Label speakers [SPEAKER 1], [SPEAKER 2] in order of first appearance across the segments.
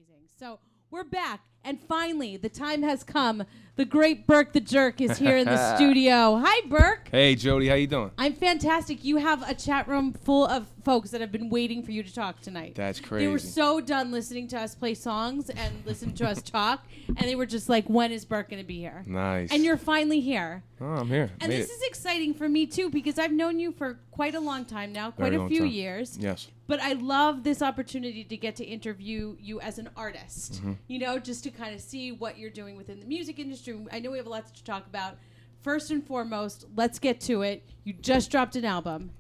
[SPEAKER 1] amazing. So we're back, and finally, the time has come. The great Burke the Jurke is here in the studio. Hi, Burke.
[SPEAKER 2] Hey, Jodie, how you doing?
[SPEAKER 1] I'm fantastic. You have a chat room full of folks that have been waiting for you to talk tonight.
[SPEAKER 2] That's crazy.
[SPEAKER 1] They were so done listening to us play songs and listening to us talk, and they were just like, when is Burke going to be here?
[SPEAKER 2] Nice.
[SPEAKER 1] And you're finally here.
[SPEAKER 2] Oh, I'm here.
[SPEAKER 1] And this is exciting for me, too, because I've known you for quite a long time now, quite
[SPEAKER 2] Very
[SPEAKER 1] a
[SPEAKER 2] long
[SPEAKER 1] few
[SPEAKER 2] time.
[SPEAKER 1] years.
[SPEAKER 2] Yes.
[SPEAKER 1] But I love this opportunity to get to interview you as an artist, you know, just to kind of see what you're doing within the music industry. I know we have a lot to talk about. First and foremost, let's get to it. You just dropped an album,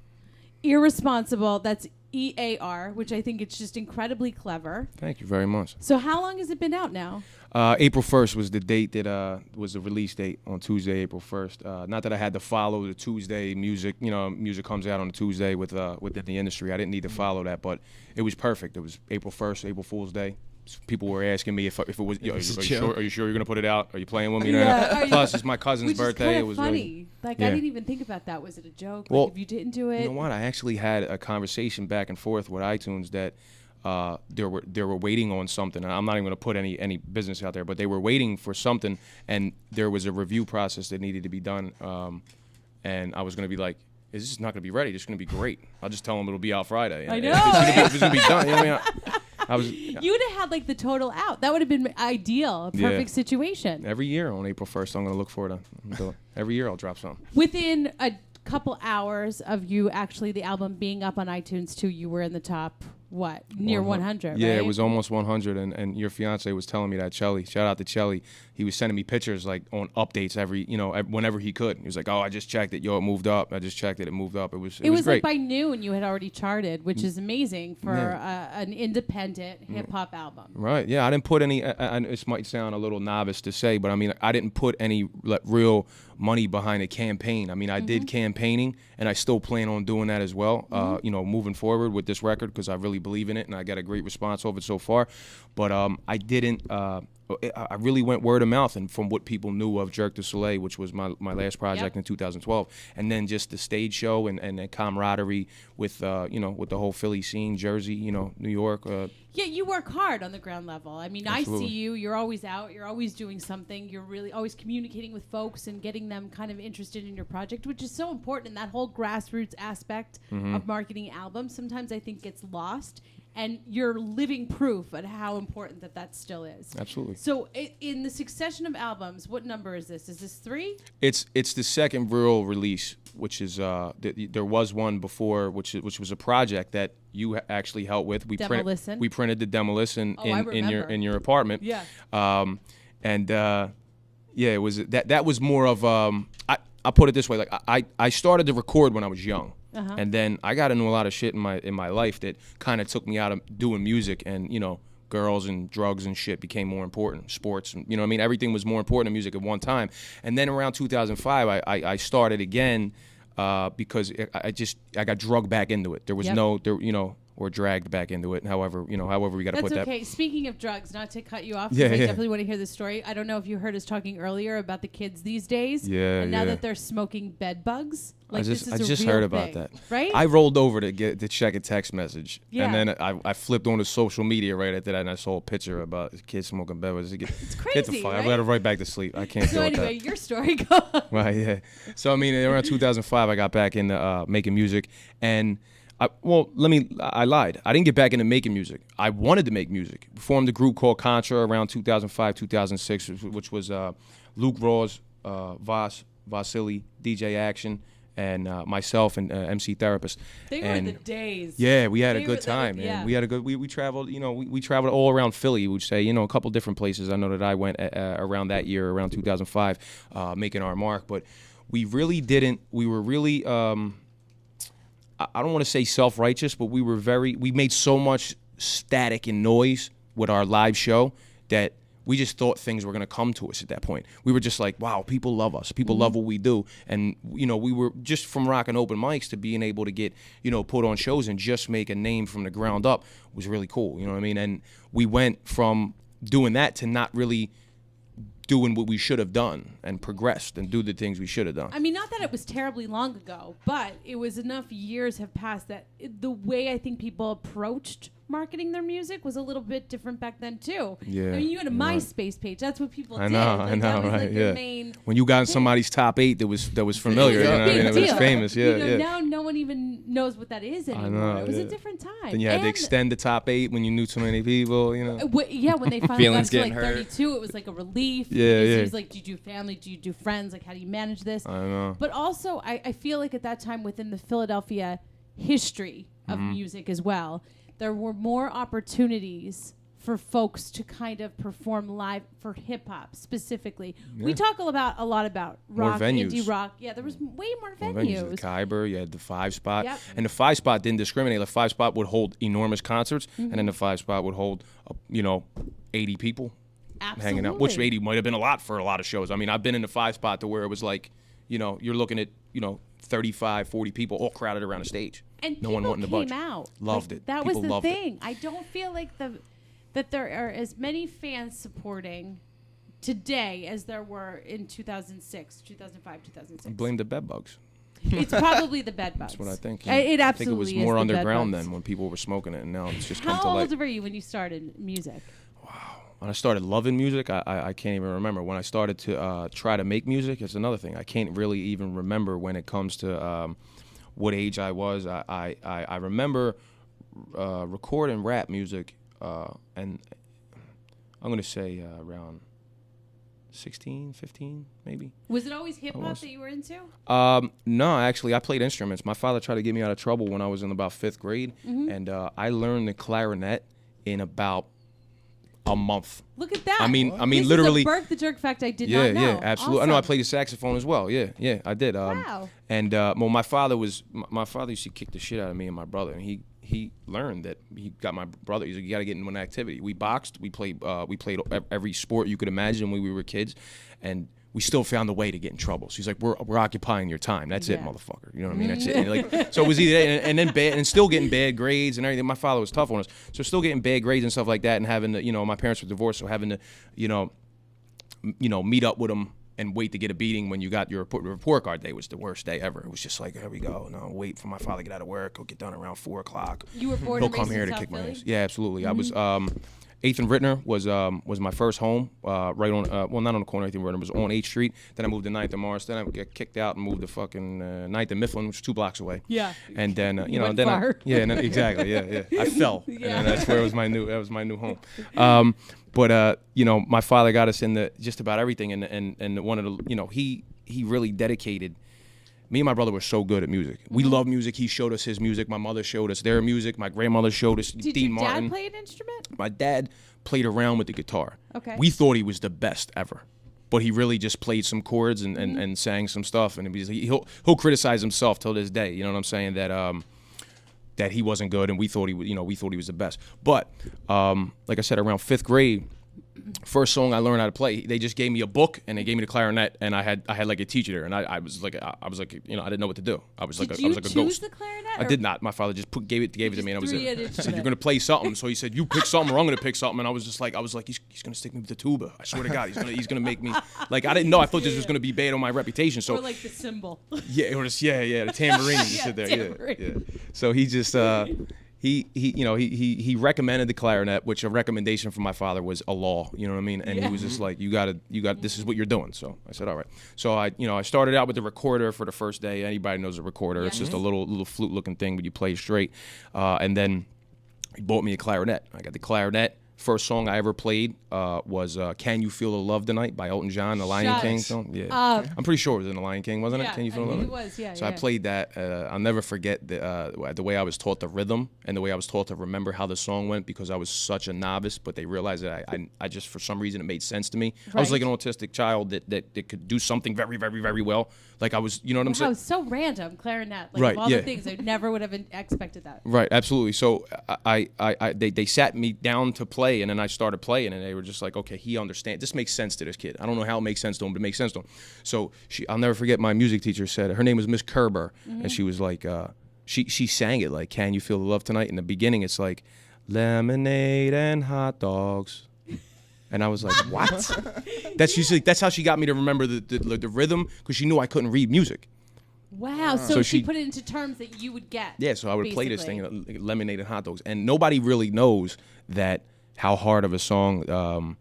[SPEAKER 1] Irresponsible. That's EAR, which I think it's just incredibly clever.
[SPEAKER 2] Thank you very much.
[SPEAKER 1] So how long has it been out now?
[SPEAKER 2] April 1st was the date that was the release date on Tuesday, April 1st. Not that I had to follow the Tuesday music. You know, music comes out on a Tuesday within the industry. I didn't need to follow that, but it was perfect. It was April 1st, April Fool's Day. People were asking me if it was. Are you sure you're gonna put it out? Are you playing with me?
[SPEAKER 1] Yeah,
[SPEAKER 2] Plus, it's my cousin's
[SPEAKER 1] which
[SPEAKER 2] birthday.
[SPEAKER 1] Is
[SPEAKER 2] it was
[SPEAKER 1] funny.
[SPEAKER 2] really,
[SPEAKER 1] like
[SPEAKER 2] yeah.
[SPEAKER 1] I didn't even think about that. Was it a joke?
[SPEAKER 2] Well,
[SPEAKER 1] like if you didn't do it,
[SPEAKER 2] you know what? I actually had a conversation back and forth with iTunes that they were waiting on something. And I'm not even gonna put any business out there, but they were waiting for something, and there was a review process that needed to be done. And I was gonna be like, is this not gonna be ready? This is gonna be great. I'll just tell them it'll be out Friday.
[SPEAKER 1] I know.
[SPEAKER 2] If it's gonna be done. You know what I mean?
[SPEAKER 1] You would have had like the total out. That would have been ideal, perfect situation.
[SPEAKER 2] Every year on April 1st, I'm going to look forward to every year I'll drop something.
[SPEAKER 1] Within a couple hours of you actually the album being up on iTunes too, you were in the top, near 100,
[SPEAKER 2] Yeah,
[SPEAKER 1] right?
[SPEAKER 2] it was almost 100, and your fiance was telling me that, Chelly. Shout out to Chelly. He was sending me pictures like on updates whenever he could. He was like, oh, I just checked it. Yo, it moved up. I just checked it. It moved up. It was great.
[SPEAKER 1] Like by noon you had already charted, which is amazing for an independent hip-hop album.
[SPEAKER 2] Right, yeah. I didn't put any, it might sound a little novice to say, but I mean, I didn't put any real money behind a campaign. I mean, I did campaigning, and I still plan on doing that as well, moving forward with this record, because I really believe in it, and I got a great response of it so far. But I didn't... I really went word of mouth, and from what people knew of Jurke du Soleil, which was my last project in 2012, and then just the stage show and the camaraderie with with the whole Philly scene, Jersey, New York.
[SPEAKER 1] Yeah, you work hard on the ground level. I mean,
[SPEAKER 2] Absolutely.
[SPEAKER 1] I see you. You're always out. You're always doing something. You're really always communicating with folks and getting them kind of interested in your project, which is so important. And that whole grassroots aspect of marketing albums sometimes I think gets lost. And you're living proof at how important that still is.
[SPEAKER 2] Absolutely.
[SPEAKER 1] So in the succession of albums, what number is this? Is this 3?
[SPEAKER 2] It's the second real release, which is there was one before, which was a project that you actually helped with. We printed the Demolition in your apartment.
[SPEAKER 1] Yeah.
[SPEAKER 2] It was that was more of I put it this way, like I started to record when I was young. And then I got into a lot of shit in my life that kind of took me out of doing music, and girls and drugs and shit became more important. Sports, and everything was more important than music at one time. And then around 2005, I started again because I got drugged back into it. There was or dragged back into it. However we got to put that.
[SPEAKER 1] That's okay. Speaking of drugs, not to cut you off,
[SPEAKER 2] I
[SPEAKER 1] definitely want to hear this story. I don't know if you heard us talking earlier about the kids these days.
[SPEAKER 2] Yeah.
[SPEAKER 1] And now that they're smoking bed bugs.
[SPEAKER 2] I just heard about that.
[SPEAKER 1] Right?
[SPEAKER 2] I rolled over to check a text message,
[SPEAKER 1] yeah.
[SPEAKER 2] and then I flipped on to social media right after that, and I saw a picture about a kid smoking bed bugs.
[SPEAKER 1] It's crazy.
[SPEAKER 2] Get the fuck!
[SPEAKER 1] Right?
[SPEAKER 2] I got to right back to sleep. I can't.
[SPEAKER 1] So anyway, your story go on.
[SPEAKER 2] Right. Yeah. So I mean, around 2005, I got back into making music, and. I lied. I didn't get back into making music. I wanted to make music. Formed a group called Contra around 2005, 2006, which was Luke Rawls, Vasily, DJ Action, and myself and MC Therapist.
[SPEAKER 1] They were the days.
[SPEAKER 2] Yeah, we had a good time, man. Yeah. We had a good. We traveled. We traveled all around Philly. We'd say, a couple different places. I know that I went around that year, around 2005, making our mark. But we really didn't. We were really. I don't want to say self-righteous, but we made so much static and noise with our live show that we just thought things were going to come to us at that point. We were just like, wow, people love us. People love what we do. And, we were just from rocking open mics to being able to get, put on shows and just make a name from the ground up was really cool. You know what I mean? And we went from doing that to not really doing what we should have done and progressed and do the things we should have done.
[SPEAKER 1] I mean, not that it was terribly long ago, but it was enough years have passed that the way I think people approached marketing their music was a little bit different back then too.
[SPEAKER 2] Yeah,
[SPEAKER 1] I mean, you had a MySpace page. That's what people did.
[SPEAKER 2] I know,
[SPEAKER 1] that was
[SPEAKER 2] right?
[SPEAKER 1] like their main
[SPEAKER 2] when you got in somebody's top 8, that was familiar. You know what I mean? It was famous. Yeah,
[SPEAKER 1] you know, now no one even knows what that is anymore.
[SPEAKER 2] I know,
[SPEAKER 1] it was a different time.
[SPEAKER 2] Then you had to extend the top 8 when you knew too many people. You know.
[SPEAKER 1] When they finally got to like 32, it was like a relief.
[SPEAKER 2] Yeah.
[SPEAKER 1] It was like, do you do family? Do you do friends? Like, how do you manage this?
[SPEAKER 2] I know.
[SPEAKER 1] But also, I feel like at that time within the Philadelphia history of music as well, there were more opportunities for folks to kind of perform live for hip hop specifically. Yeah. We talk a lot about rock, indie rock. Yeah, there was way more venues.
[SPEAKER 2] The Khyber, you had the 5 Spot, and the 5 Spot didn't discriminate. The 5 Spot would hold enormous concerts, and then the 5 Spot would hold, 80 people hanging out, which 80 might have been a lot for a lot of shows. I mean, I've been in the 5 Spot to where it was like, you're looking at 35, 40 people all crowded around a stage.
[SPEAKER 1] And
[SPEAKER 2] no one wanting to budge.
[SPEAKER 1] Out.
[SPEAKER 2] Loved it.
[SPEAKER 1] That
[SPEAKER 2] people
[SPEAKER 1] was the thing.
[SPEAKER 2] It.
[SPEAKER 1] I don't feel like that there are as many fans supporting today as there were in 2006, 2005, 2006.
[SPEAKER 2] Blame the bed bugs.
[SPEAKER 1] It's probably the bed bugs.
[SPEAKER 2] That's what I think.
[SPEAKER 1] It absolutely
[SPEAKER 2] I think it was more underground
[SPEAKER 1] then
[SPEAKER 2] when people were smoking it, and now it's just come to light.
[SPEAKER 1] How old were you when you started music?
[SPEAKER 2] Wow. When I started loving music, I can't even remember. When I started to try to make music, it's another thing. I can't really even remember when it comes to what age I was. I remember recording rap music, and I'm going to say around 16, 15, maybe.
[SPEAKER 1] Was it always hip-hop that you were into?
[SPEAKER 2] No, actually, I played instruments. My father tried to get me out of trouble when I was in about 5th grade, and I learned the clarinet in about a month.
[SPEAKER 1] Look at that.
[SPEAKER 2] I mean,
[SPEAKER 1] this
[SPEAKER 2] literally.
[SPEAKER 1] Is a Burke the Jurke fact I did not know.
[SPEAKER 2] Yeah, absolutely.
[SPEAKER 1] Awesome.
[SPEAKER 2] I know I played the saxophone as well. Yeah, I did.
[SPEAKER 1] Wow.
[SPEAKER 2] And my father used to kick the shit out of me and my brother, and he learned that he got my brother. He's like, you got to get into an activity. We boxed. We played every sport you could imagine when we were kids, and we still found a way to get in trouble. So he's like, we're occupying your time. That's it, motherfucker. You know what I mean? That's it. Like, so it was either and then bad, and still getting bad grades and everything. My father was tough on us, so still getting bad grades and stuff like that, and having to, my parents were divorced, so having to, meet up with them and wait to get a beating when you got your report card day was the worst day ever. It was just like, here we go. No, wait for my father to get out of work. He'll get done around 4 o'clock.
[SPEAKER 1] You were born
[SPEAKER 2] He'll
[SPEAKER 1] and raised
[SPEAKER 2] come here
[SPEAKER 1] in
[SPEAKER 2] to
[SPEAKER 1] South
[SPEAKER 2] kick my
[SPEAKER 1] Philly?
[SPEAKER 2] ass. Yeah, absolutely. I was 8th and Rittner was my first home, right on, not on the corner of 8th and Rittner, it was on 8th Street. Then I moved to 9th and Morris. Then I got kicked out and moved to fucking 9th and Mifflin, which is 2 blocks away.
[SPEAKER 1] Yeah.
[SPEAKER 2] And then,
[SPEAKER 1] far.
[SPEAKER 2] Exactly, yeah. I fell. Yeah. And that's where that was my new home. But my father got us into just about everything, and one of the, he really dedicated. Me and my brother were so good at music. We love music. He showed us his music. My mother showed us their music. My grandmother showed us Dean Martin.
[SPEAKER 1] Did your dad play an instrument?
[SPEAKER 2] My dad played around with the guitar.
[SPEAKER 1] Okay.
[SPEAKER 2] We thought he was the best ever, but he really just played some chords and sang some stuff. And he'll criticize himself till this day. You know what I'm saying? That he wasn't good, and we thought he was the best. But like I said, around 5th grade. First song I learned how to play, they just gave me a book and they gave me the clarinet, and I had like a teacher there, and I was like I didn't know what to do. I was like a ghost.
[SPEAKER 1] Did you choose the clarinet?
[SPEAKER 2] I did not. My father just gave it to me, and I was it. He said,
[SPEAKER 1] it.
[SPEAKER 2] "You're gonna play something." So he said, "You pick something, or I'm gonna pick something." And I was like, he's gonna stick me with the tuba. I swear to God, he's gonna make me like I didn't know. I thought this was gonna be bad on my reputation. So
[SPEAKER 1] or like the cymbal.
[SPEAKER 2] Yeah, the tambourine. Yeah. So he just. He recommended the clarinet, which a recommendation from my father was a law, you know what I mean? And he was just like, you got this is what you're doing. So I said, all right. So I started out with the recorder for the first day. Anybody knows a recorder. It's just a little flute looking thing, but you play straight. And then he bought me a clarinet. I got the clarinet. First song I ever played was "Can You Feel the Love Tonight" by Elton John, the Lion King song. Yeah, I'm pretty sure it was in the Lion King, wasn't it? Can You Feel the Love?
[SPEAKER 1] It was, yeah.
[SPEAKER 2] So I played that. I'll never forget the way I was taught the rhythm and the way I was taught to remember how the song went, because I was such a novice. But they realized that I just, for some reason, it made sense to me. Right. I was like an autistic child that could do something very, very, very well. Like I was, you know what I'm saying?
[SPEAKER 1] Wow, so random, clarinet. Like,
[SPEAKER 2] right,
[SPEAKER 1] of all the things, I never would have expected that.
[SPEAKER 2] Right, absolutely. So they sat me down to play, and then I started playing, and they were just like, okay, he understands. This makes sense to this kid. I don't know how it makes sense to him, but it makes sense to him. So I'll never forget, my music teacher said, her name was Miss Kerber, and she was like, she sang it like, "Can You Feel the Love Tonight?" In the beginning, it's like, lemonade and hot dogs. And I was like, what? That's how she got me to remember the rhythm, because she knew I couldn't read music.
[SPEAKER 1] Wow. So she put it into terms that you would get.
[SPEAKER 2] Yeah, so I would play this thing, lemonade and hot dogs. And nobody really knows how hard of a song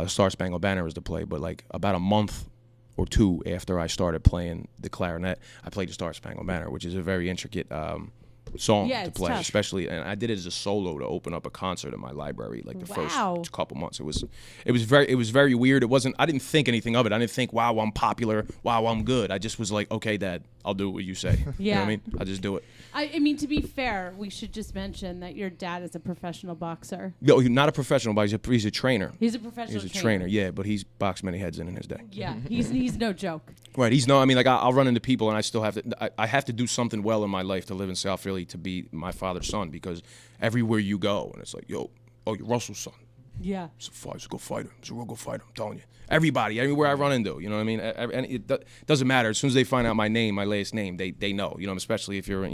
[SPEAKER 2] Star Spangled Banner is to play. But like about a month or two after I started playing the clarinet, I played the Star Spangled Banner, which is a very intricate song to play, tough. Especially, and I did it as a solo to open up a concert in my library, like the first couple months. It was very weird. I didn't think anything of it. I didn't think, wow, I'm popular, wow, I'm good. I just was like, okay, Dad, I'll do what you say. Yeah. You know what I mean? I just do it.
[SPEAKER 1] I mean, to be fair, we should just mention that your dad is a professional boxer.
[SPEAKER 2] No, he's not a professional boxer. He's a trainer.
[SPEAKER 1] He's a professional
[SPEAKER 2] trainer. Yeah, but he's boxed many heads in his day.
[SPEAKER 1] Yeah, he's no joke.
[SPEAKER 2] Right, I mean, like I'll run into people, and I still have to. I have to do something well in my life to live in South Philly to be my father's son, because everywhere you go, and it's like, you're Russell's son.
[SPEAKER 1] Yeah.
[SPEAKER 2] He's a good fighter. He's a real good fighter. I'm telling you. Everybody, everywhere I run into, you know what I mean? And it doesn't matter. As soon as they find out my name, my last name, they know. You know, especially if you're,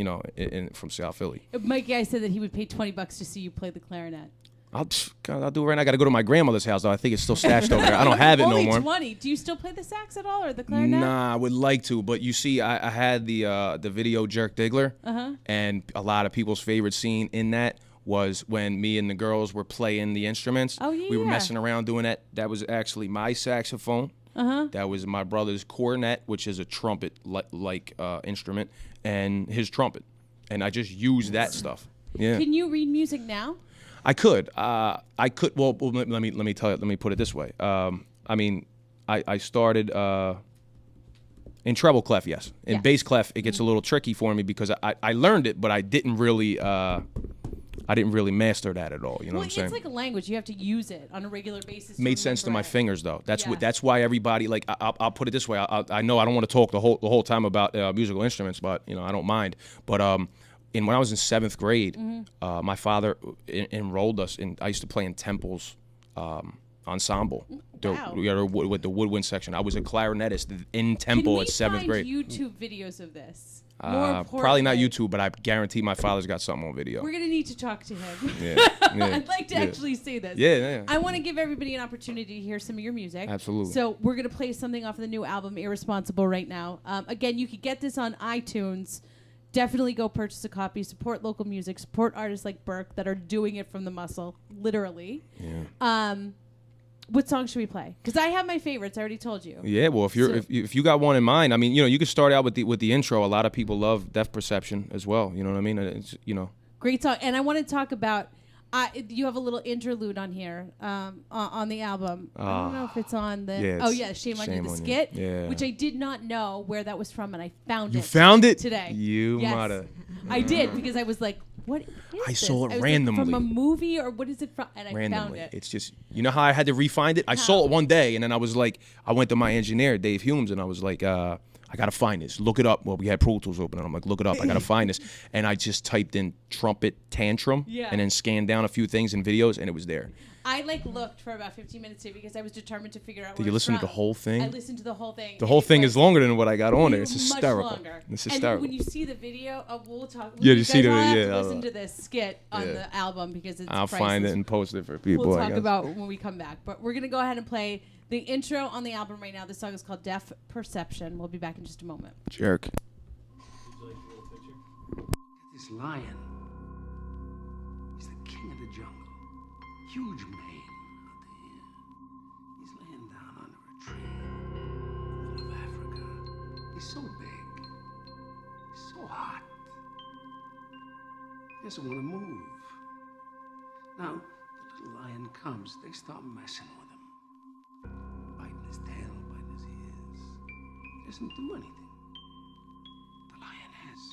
[SPEAKER 2] from South Philly.
[SPEAKER 1] Mike Guy said that he would pay $20 to see you play the clarinet.
[SPEAKER 2] I'll do it right now. I got to go to my grandmother's house, though. I think it's still stashed over there. I don't have it no more.
[SPEAKER 1] Only 20. Do you still play the sax at all, or the clarinet?
[SPEAKER 2] Nah, I would like to, but you see, I had the video Jurke Diggler, and a lot of people's favorite scene in that was when me and the girls were playing the instruments.
[SPEAKER 1] Oh, yeah.
[SPEAKER 2] We were messing around doing that. That was actually my saxophone. That was my brother's cornet, which is a trumpet-like instrument, and his trumpet. And I just used that stuff. Yeah.
[SPEAKER 1] Can you read music now?
[SPEAKER 2] I could. Well, let me tell you. Let me put it this way. I mean, I started in treble clef, yes. In bass clef, it gets a little tricky for me because I learned it, but I didn't really master that at all. You know what I'm saying?
[SPEAKER 1] It's like a language. You have to use it on a regular basis.
[SPEAKER 2] Made sense to my fingers, though. That's why everybody, like, I'll put it this way. I know I don't want to talk the whole time about musical instruments, but I don't mind. But when I was in 7th grade, my father enrolled us in. I used to play in Temple's ensemble. With the woodwind section. I was a clarinetist in Temple at 7th grade.
[SPEAKER 1] Can we find YouTube videos of this?
[SPEAKER 2] Probably not YouTube, but I guarantee my father's got something on video.
[SPEAKER 1] We're going to need to talk to him.
[SPEAKER 2] Yeah.
[SPEAKER 1] I'd like to actually say this.
[SPEAKER 2] Yeah.
[SPEAKER 1] I want to give everybody an opportunity to hear some of your music.
[SPEAKER 2] Absolutely.
[SPEAKER 1] So we're going to play something off of the new album, Irresponsible, right now. Again, you can get this on iTunes. Definitely go purchase a copy. Support local music. Support artists like Burke that are doing it from the muscle, literally.
[SPEAKER 2] Yeah.
[SPEAKER 1] What song should we play? Because I have my favorites. I already told you.
[SPEAKER 2] Yeah, well, if you got one in mind, I mean, you can start out with the intro. A lot of people love Depth Perception as well. You know what I mean? It's
[SPEAKER 1] great song. And I want to talk about. You have a little interlude on here on the album. I don't know if it's on the.
[SPEAKER 2] Yeah,
[SPEAKER 1] Shame on You, the skit, which I did not know where that was from, and I found it.
[SPEAKER 2] You found it
[SPEAKER 1] today.
[SPEAKER 2] You might have.
[SPEAKER 1] I did, because I was like, "What is
[SPEAKER 2] I
[SPEAKER 1] this?"
[SPEAKER 2] saw it randomly
[SPEAKER 1] from a movie, or what is it from? And I found it.
[SPEAKER 2] It's just, how I had to re-find it. I saw it one day, and then I was like, I went to my engineer, Dave Humes, and I was like, I gotta find this. Look it up. Well, we had Pro Tools open, and I'm like, look it up. I gotta find this. And I just typed in trumpet tantrum, and then scanned down a few things in videos, and it was there.
[SPEAKER 1] I looked for about 15 minutes here because I was determined to figure out.
[SPEAKER 2] Did you listen to the whole thing?
[SPEAKER 1] I listened to the whole thing.
[SPEAKER 2] The whole thing is longer than what I got on there. It's hysterical.
[SPEAKER 1] Much longer.
[SPEAKER 2] It's hysterical.
[SPEAKER 1] And when you see the video, we'll talk.
[SPEAKER 2] Yeah, you see the
[SPEAKER 1] video. Yeah, listen to this skit on the album because it's.
[SPEAKER 2] I'll find it and post it for people.
[SPEAKER 1] We'll talk about when we come back, but we're gonna go ahead and play the intro on the album right now. This song is called Depth Perception. We'll be back in just a moment.
[SPEAKER 2] Jurke.
[SPEAKER 3] This lion, he's the king of the jungle. Huge mane out there. He's laying down under a tree in the middle of Africa. He's so big. He's so hot. He doesn't want to move. Now, the little lion comes. They start messing with him. Biting his tail, biting his ears. He doesn't do anything. The lioness,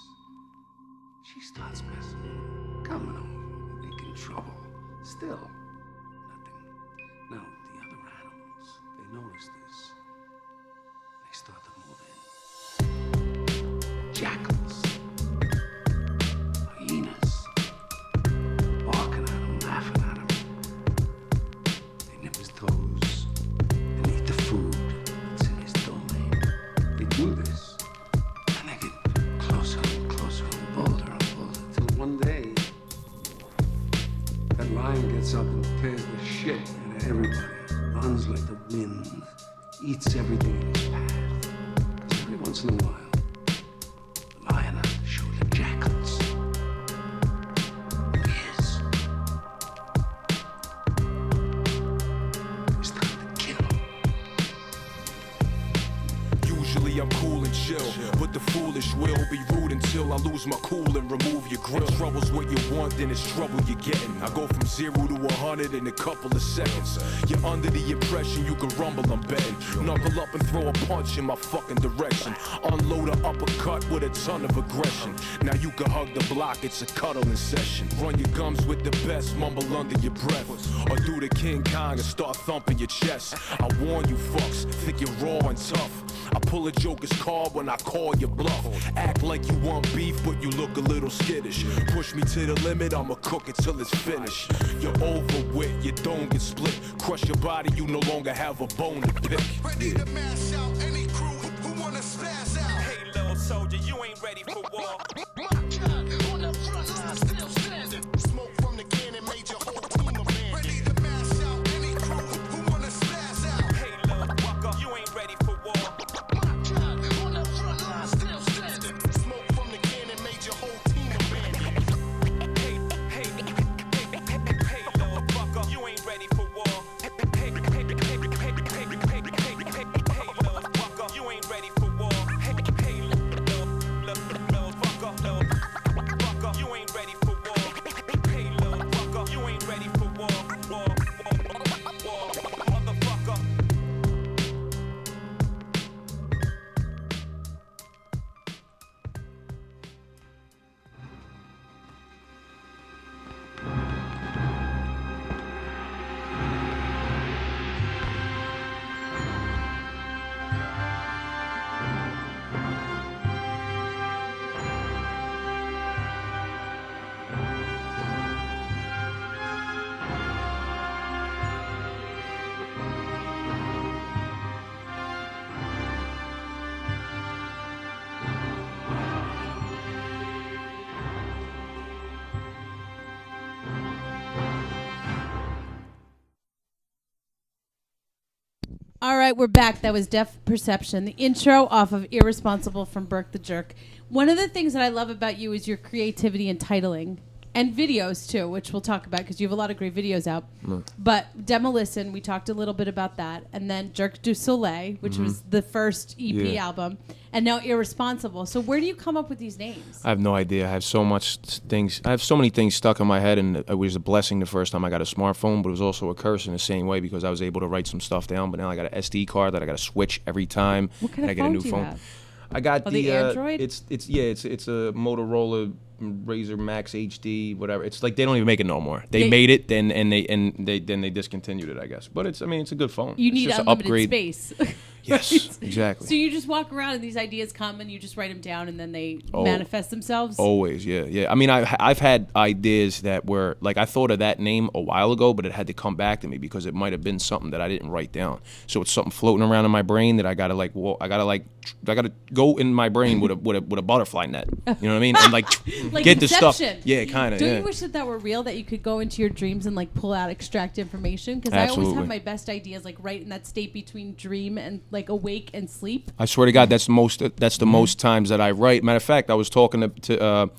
[SPEAKER 3] she starts messing with him, coming over, making trouble. Still, nothing. Now, the other animals, they notice this. They start to move in. Jackals, hyenas, barking at him, laughing at him. They nip his toes and eat the food that's in his domain. They do this, and they get closer and closer and bolder, till one day, that lion gets up and tears the shit out of everybody, runs like the wind, eats everything in his path. Every once in a while, the lion has to show the jackals who he is. It's time to kill him.
[SPEAKER 4] Usually I'm cool and chill, but the foolish will be rude until I lose my cool and remove your grill. Trouble's what you want, then it's trouble you're getting. I go from 0 to 100 in a couple of seconds. You're under the impression you can rumble, I'm betting. Knuckle up and throw a punch in my fucking direction. Unload a uppercut with a ton of aggression. Now you can hug the block, it's a cuddling session. Run your gums with the best, mumble under your breath. Or do the King Kong and start thumping your chest. I warn you fucks, think you're raw and tough. I pull a joker's card when I call your bluff. Act like you want beef, but you look a little skittish. Push me to the limit, I'ma cook it till it's finished. You're over with, you don't get split. Crush your body, you no longer have a bone to pick.
[SPEAKER 5] Ready to mash out any crew who wanna spaz out. Hey, little soldier, you ain't ready for war. My God, on the front line, still standing. Smoke from the cannon made your whole team abandoned. Ready to mash out any crew who wanna spaz out. Hey, little fucker, you ain't ready for war.
[SPEAKER 1] All right, we're back. That was Deaf Perception, the intro off of Irresponsible from Burke the Jurke. One of the things that I love about you is your creativity in titling and videos too, which we'll talk about because you have a lot of great videos out. But Demolisten, we talked a little bit about that, and then Jurke du Soleil, which was the first EP album, and now Irresponsible. So where do you come up with these names?
[SPEAKER 2] I have no idea. I have so many things stuck in my head, and it was a blessing the first time I got a smartphone, but it was also a curse in the same way because I was able to write some stuff down. But now I got an SD card that I got to switch every time.
[SPEAKER 1] What kind
[SPEAKER 2] I
[SPEAKER 1] of
[SPEAKER 2] get a
[SPEAKER 1] phone
[SPEAKER 2] new
[SPEAKER 1] do you
[SPEAKER 2] phone.
[SPEAKER 1] have?
[SPEAKER 2] I got
[SPEAKER 1] the Android.
[SPEAKER 2] It's a Motorola Razr Max HD, whatever. It's like they don't even make it no more. They made it, then they discontinued it, I guess. But it's a good phone.
[SPEAKER 1] You
[SPEAKER 2] it's
[SPEAKER 1] need
[SPEAKER 2] just
[SPEAKER 1] unlimited
[SPEAKER 2] upgrade.
[SPEAKER 1] space.
[SPEAKER 2] Yes,
[SPEAKER 1] right?
[SPEAKER 2] exactly.
[SPEAKER 1] So you just walk around and these ideas come and you just write them down and then they manifest themselves?
[SPEAKER 2] Always, yeah. I mean, I've had ideas that were, like, I thought of that name a while ago, but it had to come back to me because it might have been something that I didn't write down. So it's something floating around in my brain that I gotta go in my brain with a butterfly net. You know what I mean? And like get the stuff. Yeah, kind of.
[SPEAKER 1] Don't you wish that were real, that you could go into your dreams and like pull out, extract information? Because I always have my best ideas like right in that state between dream and like awake and sleep.
[SPEAKER 2] I swear to God, that's the most times that I write. Matter of fact, I was talking to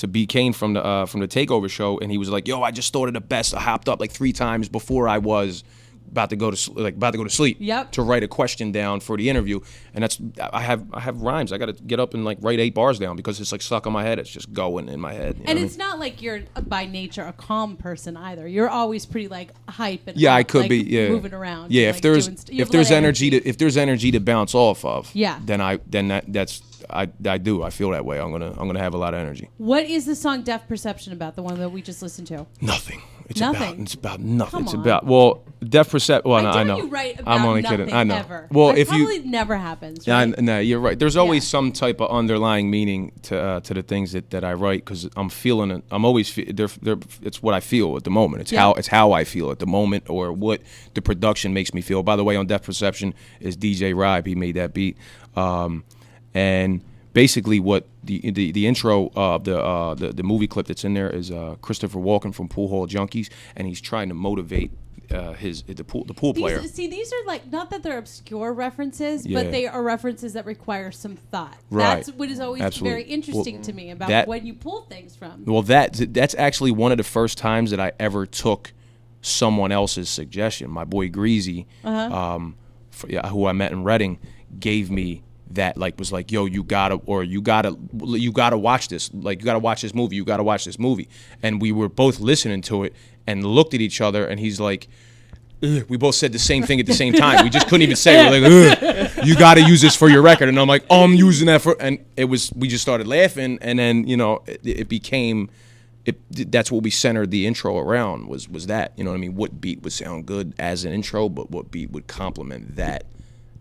[SPEAKER 2] B. Kane from the Takeover show, and he was like, "Yo, I just thought of the best. I hopped up like 3 times before I was about to go to sleep to write a question down for the interview." And that's I have rhymes. I got to get up and like write 8 bars down because it's like stuck in my head. It's just going in my head.
[SPEAKER 1] And it's not like you're by nature a calm person either. You're always pretty like hype and
[SPEAKER 2] I could
[SPEAKER 1] like,
[SPEAKER 2] be
[SPEAKER 1] moving around.
[SPEAKER 2] Yeah,
[SPEAKER 1] and,
[SPEAKER 2] if
[SPEAKER 1] like,
[SPEAKER 2] there's energy to bounce off of.
[SPEAKER 1] Yeah.
[SPEAKER 2] I do. I feel that way. I'm gonna have a lot of energy.
[SPEAKER 1] What is the song "Deaf Perception" about? The one that we just listened to.
[SPEAKER 2] Nothing. It's
[SPEAKER 1] nothing.
[SPEAKER 2] about nothing.
[SPEAKER 1] Come
[SPEAKER 2] It's
[SPEAKER 1] on.
[SPEAKER 2] Deaf Perception. Well, I know.
[SPEAKER 1] You write about
[SPEAKER 2] I'm only
[SPEAKER 1] nothing
[SPEAKER 2] kidding. I know.
[SPEAKER 1] Ever.
[SPEAKER 2] Well,
[SPEAKER 1] that
[SPEAKER 2] if
[SPEAKER 1] probably never happens.
[SPEAKER 2] Yeah,
[SPEAKER 1] Right?
[SPEAKER 2] no, you're right. There's always some type of underlying meaning to the things that I write because I'm feeling it. I'm always it's what I feel at the moment. It's how I feel at the moment or what the production makes me feel. By the way, on Deaf Perception is DJ Ribe. He made that beat, and basically what the intro of the movie clip that's in there is Christopher Walken from Pool Hall Junkies, and he's trying to motivate the pool player.
[SPEAKER 1] These are like, not that they're obscure references,
[SPEAKER 2] Yeah.
[SPEAKER 1] but they are references that require some thought.
[SPEAKER 2] Right.
[SPEAKER 1] That's what is always
[SPEAKER 2] Absolutely.
[SPEAKER 1] very interesting to me about when you pull things from.
[SPEAKER 2] Well, that's actually one of the first times that I ever took someone else's suggestion. My boy Greasy, who I met in Reading, gave me that, like, was like, yo, you gotta watch this. Like, you gotta watch this movie. You gotta watch this movie. And we were both listening to it and looked at each other, and he's like, ugh. We both said the same thing at the same time. We just couldn't even say it. We're like, ugh, you gotta use this for your record. And I'm like, oh, I'm using that for, and we just started laughing, and then, you know, it became, that's what we centered the intro around, was that, you know what I mean? What beat would sound good as an intro, but what beat would complement that?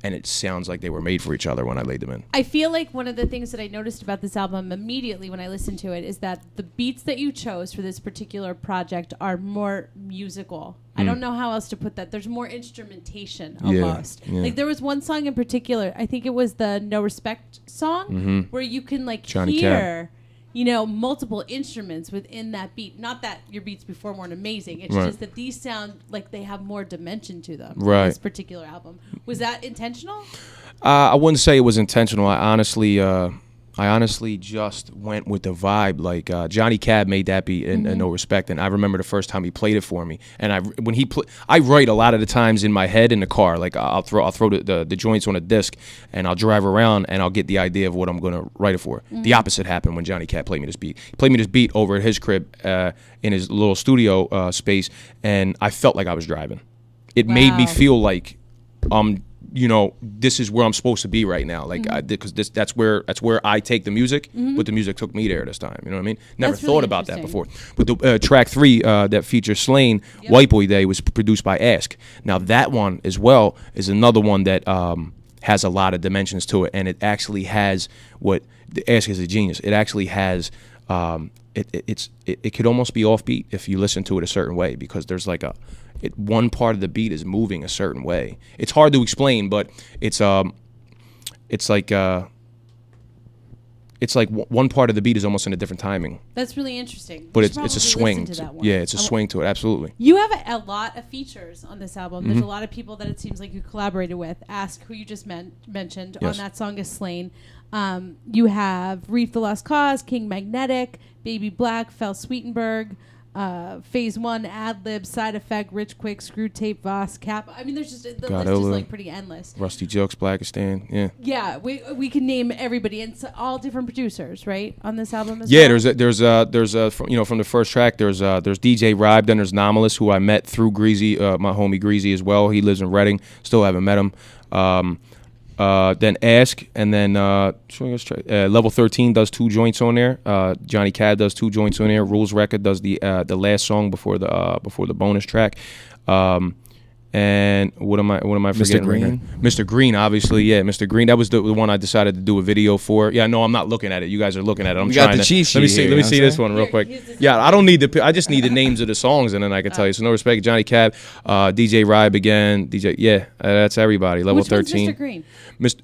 [SPEAKER 2] And it sounds like they were made for each other when I laid them in.
[SPEAKER 1] I feel like one of the things that I noticed about this album immediately when I listened to it is that the beats that you chose for this particular project are more musical. I don't know how else to put that. There's more instrumentation almost.
[SPEAKER 2] Yeah.
[SPEAKER 1] Like there was one song in particular, I think it was the No Respect song, where you can like
[SPEAKER 2] Johnny
[SPEAKER 1] hear, you know, multiple instruments within that beat. Not that your beats before weren't amazing. It's just that these sound like they have more dimension to them.
[SPEAKER 2] Right.
[SPEAKER 1] In this particular album. Was that intentional?
[SPEAKER 2] I wouldn't say it was intentional. I honestly just went with the vibe. Like Johnny Cab made that beat in No Respect, and I remember the first time he played it for me. And I write a lot of the times in my head in the car. Like I'll throw the joints on a disc, and I'll drive around, and I'll get the idea of what I'm gonna write it for. The opposite happened when Johnny Cab played me this beat. He played me this beat over at his crib in his little studio space, and I felt like I was driving. It made me feel like you know, this is where I'm supposed to be right now, like because that's where I take the music, but the music took me there this time. You know what I mean? Never
[SPEAKER 1] That's
[SPEAKER 2] thought
[SPEAKER 1] really
[SPEAKER 2] about that
[SPEAKER 1] interesting.
[SPEAKER 2] before. But the track 3 that features Slain, White Boy Day, was produced by Ask. Now that one as well is another one that has a lot of dimensions to it, and it actually has what Ask is a genius. It actually has it could almost be offbeat if you listen to it a certain way, because there's like one part of the beat is moving a certain way. It's hard to explain, but it's like one part of the beat is almost in a different timing.
[SPEAKER 1] That's really interesting.
[SPEAKER 2] But
[SPEAKER 1] You
[SPEAKER 2] it's
[SPEAKER 1] should
[SPEAKER 2] a
[SPEAKER 1] probably
[SPEAKER 2] swing.
[SPEAKER 1] listen to that one.
[SPEAKER 2] Yeah, it's a swing to it. Absolutely.
[SPEAKER 1] You have a lot of features on this album. There's a lot of people that it seems like you collaborated with. Ask, who you just mentioned on that song, is Slain. You have Reef the Lost Cause, King Magnetic, Baby Black, Fel Sweetenberg, Phase 1, Ad-Lib, Side Effect, Rich Quick, Screw Tape, Voss, Cap. I mean, there's just, the list is like pretty endless.
[SPEAKER 2] Rusty Jokes, Blackistan, yeah.
[SPEAKER 1] Yeah, we can name everybody, and so all different producers, right, on this album as
[SPEAKER 2] Yeah,
[SPEAKER 1] well?
[SPEAKER 2] there's from, you know, from the first track, there's DJ Ribe, then there's Nomalous, who I met through Greasy, my homie Greasy as well. He lives in Reading, still haven't met him. Then Ask, and then Level 13 does 2 joints on there. Johnny Cab does 2 joints on there. Rules Record does the last song before the bonus track. And what am I forgetting?
[SPEAKER 6] Mr. Green?
[SPEAKER 2] Right now? Mr. Green, obviously, yeah, Mr. Green. That was the one I decided to do a video for. Yeah, no, I'm not looking at it. You guys are looking at it. I'm
[SPEAKER 6] You
[SPEAKER 2] trying
[SPEAKER 6] got the
[SPEAKER 2] to
[SPEAKER 6] cheat
[SPEAKER 2] let me
[SPEAKER 6] sheet
[SPEAKER 2] see.
[SPEAKER 6] here,
[SPEAKER 2] Let me
[SPEAKER 6] you know
[SPEAKER 2] see
[SPEAKER 6] what I'm
[SPEAKER 2] this
[SPEAKER 6] saying?
[SPEAKER 2] one real quick.
[SPEAKER 1] here's the
[SPEAKER 2] Yeah, I don't need I just need the names of the songs, and then I can tell you. So No Respect, Johnny Cab, DJ Ribe again, DJ. Yeah, that's everybody. Level
[SPEAKER 1] Which one's
[SPEAKER 2] 13.
[SPEAKER 1] Mr. Green?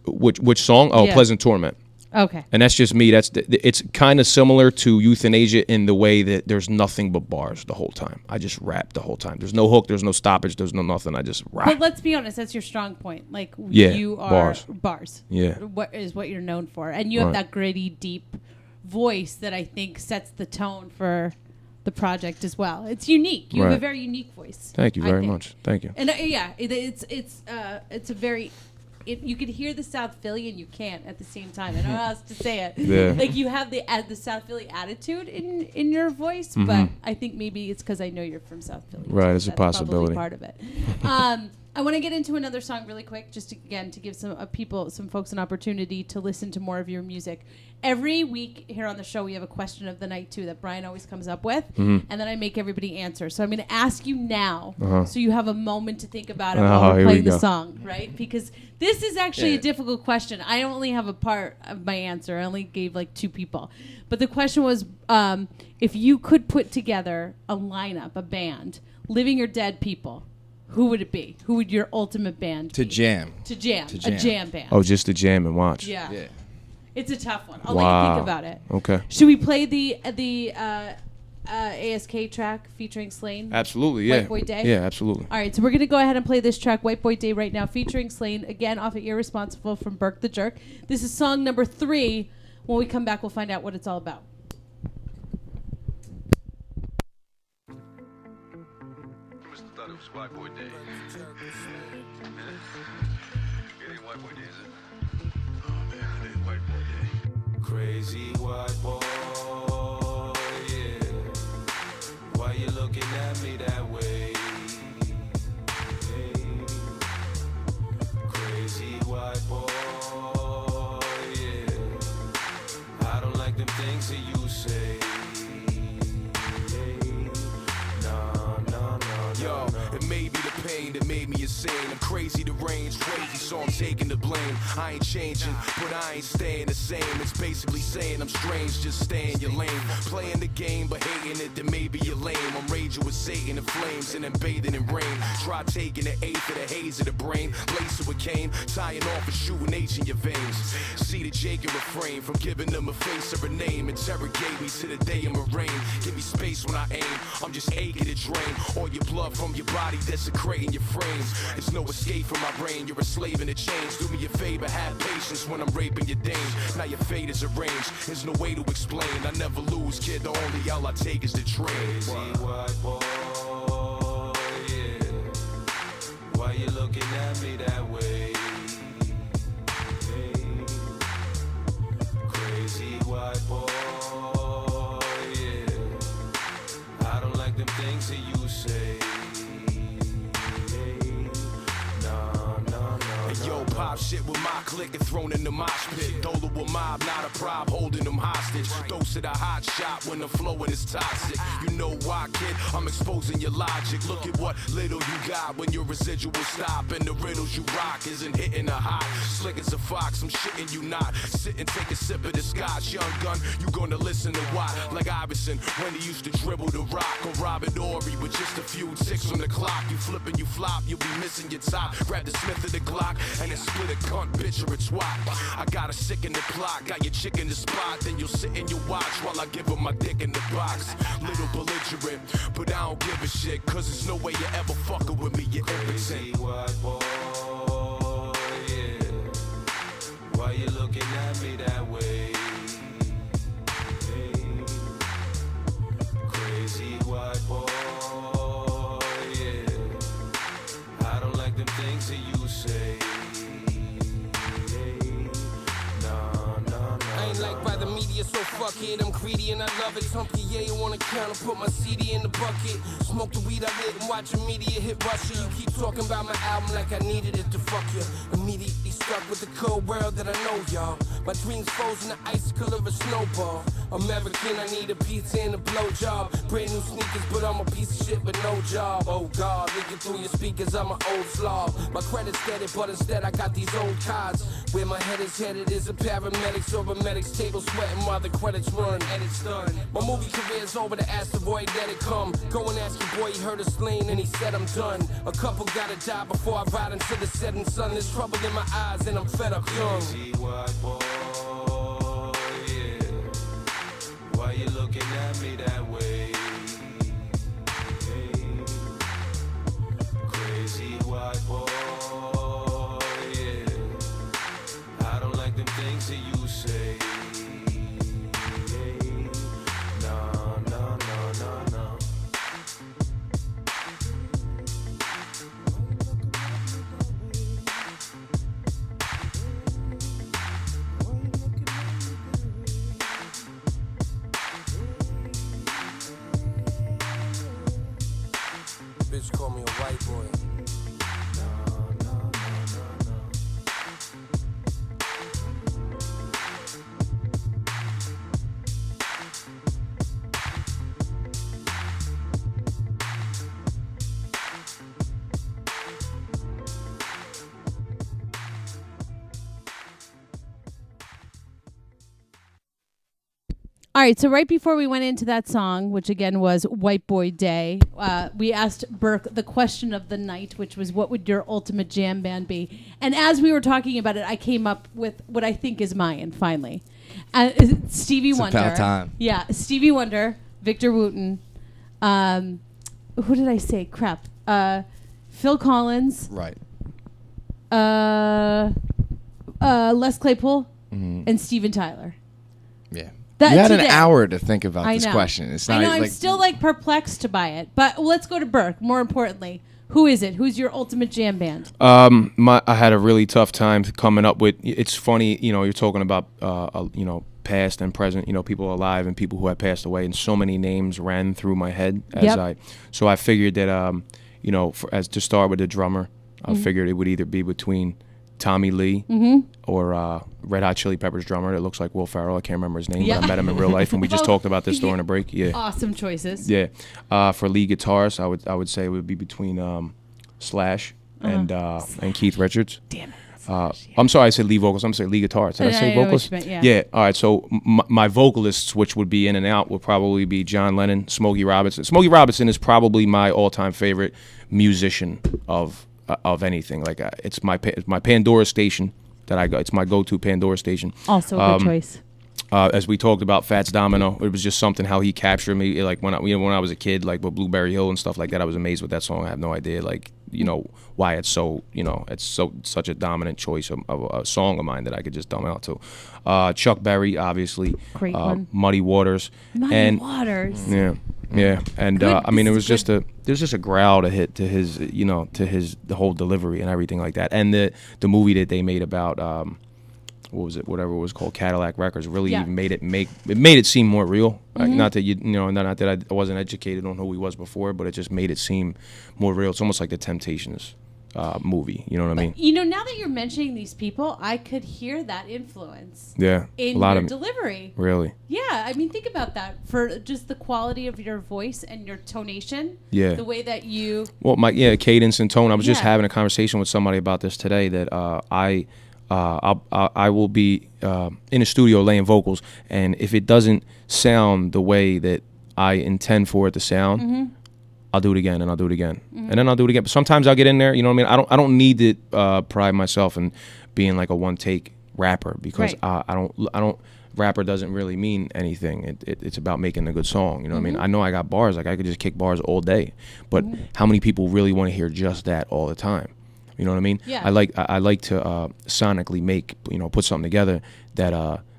[SPEAKER 2] Which song? Oh,
[SPEAKER 1] Yeah.
[SPEAKER 2] Pleasant Torment.
[SPEAKER 1] Okay.
[SPEAKER 2] And that's just me. It's kind of similar to Euthanasia in the way that there's nothing but bars the whole time. I just rap the whole time. There's no hook. There's no stoppage. There's no nothing. I just rap.
[SPEAKER 1] But let's be honest, that's your strong point. Like,
[SPEAKER 2] Yeah,
[SPEAKER 1] you are bars.
[SPEAKER 2] Yeah.
[SPEAKER 1] What is what you're known for. And you have
[SPEAKER 2] Right.
[SPEAKER 1] that gritty, deep voice that I think sets the tone for the project as well. It's unique. You have a
[SPEAKER 2] Right.
[SPEAKER 1] very unique voice.
[SPEAKER 2] Thank you
[SPEAKER 1] I
[SPEAKER 2] very
[SPEAKER 1] think.
[SPEAKER 2] much. Thank you.
[SPEAKER 1] And it's a very... you can hear the South Philly and you can't at the same time. I don't know how else to say it.
[SPEAKER 2] Yeah.
[SPEAKER 1] Like you have the South Philly attitude in your voice, but I think maybe it's because I know you're from South Philly.
[SPEAKER 2] Right,
[SPEAKER 1] too.
[SPEAKER 2] it's a
[SPEAKER 1] That's probably
[SPEAKER 2] possibility.
[SPEAKER 1] part of it. I want to get into another song really quick, just to give some folks an opportunity to listen to more of your music. Every week here on the show, we have a question of the night too that Brian always comes up with, and then I make everybody answer. So I'm going to ask you now, so you have a moment to think about it while we're
[SPEAKER 2] here we
[SPEAKER 1] playing the
[SPEAKER 2] go.
[SPEAKER 1] song, right? Because this is actually a difficult question. I only have a part of my answer. I only gave like 2 people, but the question was, if you could put together a lineup, a band, living or dead people, who would it be? Who would your ultimate band be?
[SPEAKER 6] To jam.
[SPEAKER 1] To jam.
[SPEAKER 6] To
[SPEAKER 1] A
[SPEAKER 6] jam.
[SPEAKER 1] jam band.
[SPEAKER 2] Oh, just to jam and watch.
[SPEAKER 1] Yeah.
[SPEAKER 6] Yeah.
[SPEAKER 1] It's a tough one. I'll let you
[SPEAKER 2] Wow.
[SPEAKER 1] think about it.
[SPEAKER 2] Okay.
[SPEAKER 1] Should we play the ASK track featuring Slane?
[SPEAKER 2] Absolutely, yeah.
[SPEAKER 1] White Boy Day?
[SPEAKER 2] Yeah, absolutely.
[SPEAKER 1] All right, so we're going to go ahead and play this track, White Boy Day, right now, featuring Slane, again, off of Irresponsible from Burke the Jurke. This is song number 3. When we come back, we'll find out what it's all about.
[SPEAKER 6] Thought it was White Boy Day. It ain't White Boy Day, is it? Oh man, it ain't White Boy Day.
[SPEAKER 4] Crazy white boy, yeah. Why you looking at me that way? Hey. Crazy white boy, yeah. I don't like them things that you say. Yo, it may be the pain that made me insane. I'm crazy, deranged, crazy, so I'm taking the blame. I ain't changing, but I ain't staying the same. It's basically saying I'm strange, just stay in your lane. Playing the game, but hating it, then maybe you're lame. I'm raging with Satan in flames and then bathing in rain. Try taking an eighth of the haze of the brain. Lace it with cane, tying off and shooting H in your veins. See the Jake and refrain from giving them a face or a name. Interrogate me to the day I'm arraigned. Give me space when I aim, I'm just aching to drain all your blood from your body, desecrating your frames. There's no escape from my brain, you're a slave in the chains. Do me a favor, have patience when I'm raping your dame. Now your fate is arranged, there's no way to explain. I never lose, kid, the only L I take is the train. Crazy white boy, yeah. Why you looking at me that way? Hey. Crazy white boy, yeah. I don't like them things that you say. Yo, pop shit with my clique and thrown in the mosh pit. Dolo with mob, not a prob, holding them hostage. Dose of the hot shot when the flowing is toxic. You know why, kid? I'm exposing your logic. Look at what little you got when your residual stop. And the riddles you rock isn't hitting a hot. Slick as a fox, I'm shitting you not. Sit and take a sip of the scotch. Young gun, you gonna listen to what? Like Iverson, when he used to dribble the rock. Or Robert Ory with just a few ticks on the clock. You flip and you flop, you'll be missing your top. Grab the Smith of the Glock and then split a cunt, bitch, or a twat. I got a sick in the clock, got your chick in the spot. Then you'll sit and you watch while I give her my dick in the box. Little belligerent, but I don't give a shit. Cause there's no way you ever fucking with me, you're impotent. White boy, yeah. Why you looking at me that way? Hey. Crazy white boy, yeah. I don't like them things that you say. Like by the media, so fuck it, I'm greedy and I love it. Some PA on the counter, put my CD in the bucket. Smoke the weed I lit and watch the media hit Russia. You keep talking about my album like I needed it to fuck you. Immediately stuck with the cold world that I know, y'all. My dreams frozen the icicle of a snowball. American, I need a pizza and a blowjob. Brand new sneakers, but I'm a piece of shit with no job. Oh God, looking through your speakers, I'm an old slob. My credit's steady, but instead I got these old cards. Where my head is headed is a paramedics or a medic's table sweating while the credits run. And it's done. My movie career's over, the asteroid let it come. Go and ask your boy, he heard us lean and he said I'm done. A couple gotta die before I ride into the setting sun. There's trouble in my eyes and I'm fed up young. Crazy white boy, yeah. Why you looking at me that way? Hey. Crazy white boy, yeah. I don't like them things that you say. Bitch call me a white boy.
[SPEAKER 1] All right, so right before we went into that song, which again was White Boy Day, we asked Burke the question of the night, which was, what would your ultimate jam band be? And as we were talking about it, I came up with what I think is mine, finally. Stevie Wonder.
[SPEAKER 7] It's about time.
[SPEAKER 1] Yeah, Stevie Wonder, Victor Wooten. Who did I say? Crap. Phil Collins.
[SPEAKER 7] Right.
[SPEAKER 1] Les Claypool. And Steven Tyler.
[SPEAKER 7] Yeah.
[SPEAKER 1] That
[SPEAKER 7] You had
[SPEAKER 1] today.
[SPEAKER 7] an hour to think about
[SPEAKER 1] I
[SPEAKER 7] this
[SPEAKER 1] know.
[SPEAKER 7] question. It's not
[SPEAKER 1] I know.
[SPEAKER 7] like
[SPEAKER 1] I'm still like perplexed by it. But let's go to Burke. More importantly, who is it? Who's your ultimate jam band?
[SPEAKER 2] I had a really tough time coming up with. It's funny, you're talking about, past and present, people alive and people who have passed away, and so many names ran through my head so I figured that, as to start with the drummer, I figured it would either be between Tommy Lee or Red Hot Chili Peppers drummer that looks like Will Ferrell. I can't remember his name, but I met him in real life, and we just talked about this during a break. Yeah,
[SPEAKER 1] Awesome choices.
[SPEAKER 2] yeah. For lead guitarist, I would say it would be between Slash and Keith Richards.
[SPEAKER 1] Damn it.
[SPEAKER 2] I'm sorry, I said lead vocals. I'm saying lead guitarist. Did I say
[SPEAKER 1] know what
[SPEAKER 2] vocals?
[SPEAKER 1] you meant, yeah.
[SPEAKER 2] Yeah. All right. So my vocalists, which would be in and out, would probably be John Lennon, Smokey Robinson. Smokey Robinson is probably my all-time favorite musician of anything. Like it's my Pandora station that I go. It's my go-to Pandora station.
[SPEAKER 1] Also a good choice.
[SPEAKER 2] As we talked about Fats Domino, it was just something how he captured me. Like when I was a kid, like with Blueberry Hill and stuff like that, I was amazed with that song. I have no idea, like why it's so such a dominant choice of a song of mine that I could just dumb out to. Chuck Berry, obviously,
[SPEAKER 1] Great one.
[SPEAKER 2] Muddy Waters,
[SPEAKER 1] Muddy Waters.
[SPEAKER 2] Yeah, and
[SPEAKER 1] Good.
[SPEAKER 2] I mean,
[SPEAKER 1] This is
[SPEAKER 2] there's just a growl to hit to his the whole delivery and everything like that, and the movie that they made about what was it, whatever it was called, Cadillac Records, really even made it seem more real. Not that not that I wasn't educated on who he was before, but it just made it seem more real. It's almost like the Temptations movie. You know what I mean?
[SPEAKER 1] Now that you're mentioning these people, I could hear that influence.
[SPEAKER 2] Yeah,
[SPEAKER 1] in
[SPEAKER 2] a lot
[SPEAKER 1] your
[SPEAKER 2] of
[SPEAKER 1] delivery.
[SPEAKER 2] Really?
[SPEAKER 1] Yeah, I mean, think about that for just the quality of your voice and your tonation.
[SPEAKER 2] Yeah.
[SPEAKER 1] The way that you.
[SPEAKER 2] Well, cadence and tone. I was just
[SPEAKER 1] Yeah.
[SPEAKER 2] having a conversation with somebody about this today. That I will be in a studio laying vocals, and if it doesn't sound the way that I intend for it to sound, I'll do it again, and I'll do it again, and then I'll do it again. But sometimes I'll get in there. You know what I mean? I don't need to pride myself in being like a one take rapper, because
[SPEAKER 1] Right.
[SPEAKER 2] I don't. Rapper doesn't really mean anything. It's about making a good song. You know what I mean? I know I got bars. Like I could just kick bars all day, but how many people really want to hear just that all the time? You know what I mean?
[SPEAKER 1] Yeah.
[SPEAKER 2] I like to sonically make, put something together that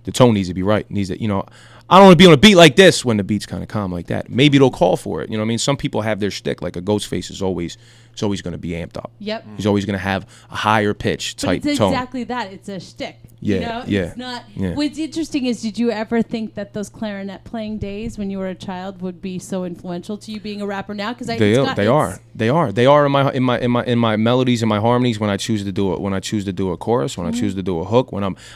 [SPEAKER 2] the tone needs to be right. Needs to, I don't want to be on a beat like this when the beat's kind of calm like that. Maybe it'll call for it. You know what I mean? Some people have their shtick. Like a Ghostface is always going to be amped up.
[SPEAKER 1] Yep.
[SPEAKER 2] He's always going to have a higher pitch type
[SPEAKER 1] But it's
[SPEAKER 2] tone.
[SPEAKER 1] exactly that. It's a shtick.
[SPEAKER 2] Yeah, yeah,
[SPEAKER 1] It's not.
[SPEAKER 2] yeah.
[SPEAKER 1] What's interesting is, did you ever think that those clarinet playing days when you were a child would be so influential to you being a rapper now? Because
[SPEAKER 2] They are in my melodies and my harmonies when I choose to do it. When I choose to do a chorus, when I choose to do a hook,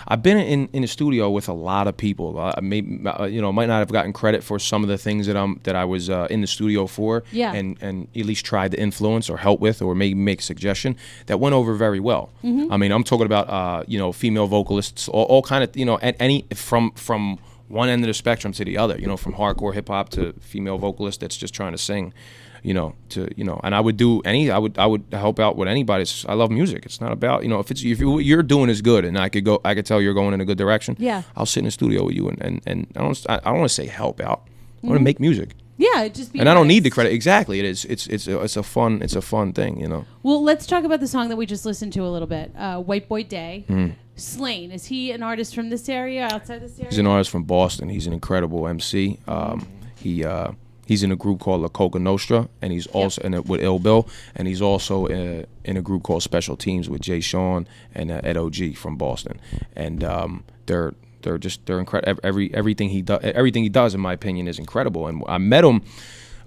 [SPEAKER 2] I've been in the studio with a lot of people. I might not have gotten credit for some of the things that I was in the studio for.
[SPEAKER 1] Yeah.
[SPEAKER 2] And at least tried to influence or help with, or maybe make a suggestion that went over very well. I mean, I'm talking about female vocalists, all kind of at any from one end of the spectrum to the other, from hardcore hip hop to female vocalist that's just trying to sing, and I would help out with anybody. I love music. It's not about, if what you're doing is good and I could tell you're going in a good direction.
[SPEAKER 1] Yeah.
[SPEAKER 2] I'll sit in the studio with you and I don't want to say help out. I want to make music.
[SPEAKER 1] Yeah, it just be.
[SPEAKER 2] And I don't need the
[SPEAKER 1] honest.
[SPEAKER 2] credit. Exactly. It is. It's a fun thing,
[SPEAKER 1] Well, let's talk about the song that we just listened to a little bit. White Boy Day. Slain. Is he an artist from this area, outside this area?
[SPEAKER 2] He's an artist from Boston. He's an incredible MC. He's in a group called La Coca Nostra, and he's also with Ill Bill, and he's also in a group called Special Teams with Jay Sean and Ed O.G. from Boston, and they're incredible. Everything he does, in my opinion, is incredible. And I met him.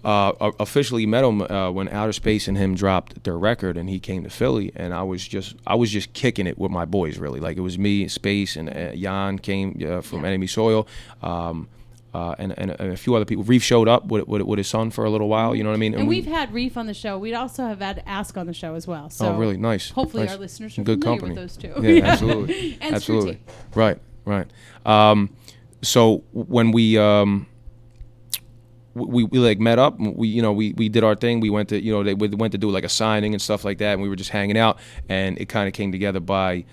[SPEAKER 2] Officially met him when Outer Space and him dropped their record, and he came to Philly, and I was just kicking it with my boys, really. Like it was me, Space, and Jan came from Enemy Soil, and a few other people. Reef showed up with his son for a little while. You know what I mean?
[SPEAKER 1] And we've had Reef on the show. We'd also have had Ask on the show as well. So
[SPEAKER 2] really nice.
[SPEAKER 1] Hopefully
[SPEAKER 2] nice.
[SPEAKER 1] Our listeners are
[SPEAKER 2] good
[SPEAKER 1] familiar
[SPEAKER 2] company.
[SPEAKER 1] with those two.
[SPEAKER 2] Yeah, absolutely,
[SPEAKER 1] And
[SPEAKER 2] absolutely.
[SPEAKER 1] Scrutiny.
[SPEAKER 2] Right. So when we like met up, we did our thing. We went to they went to do like a signing and stuff like that, and we were just hanging out, and it kind of came together by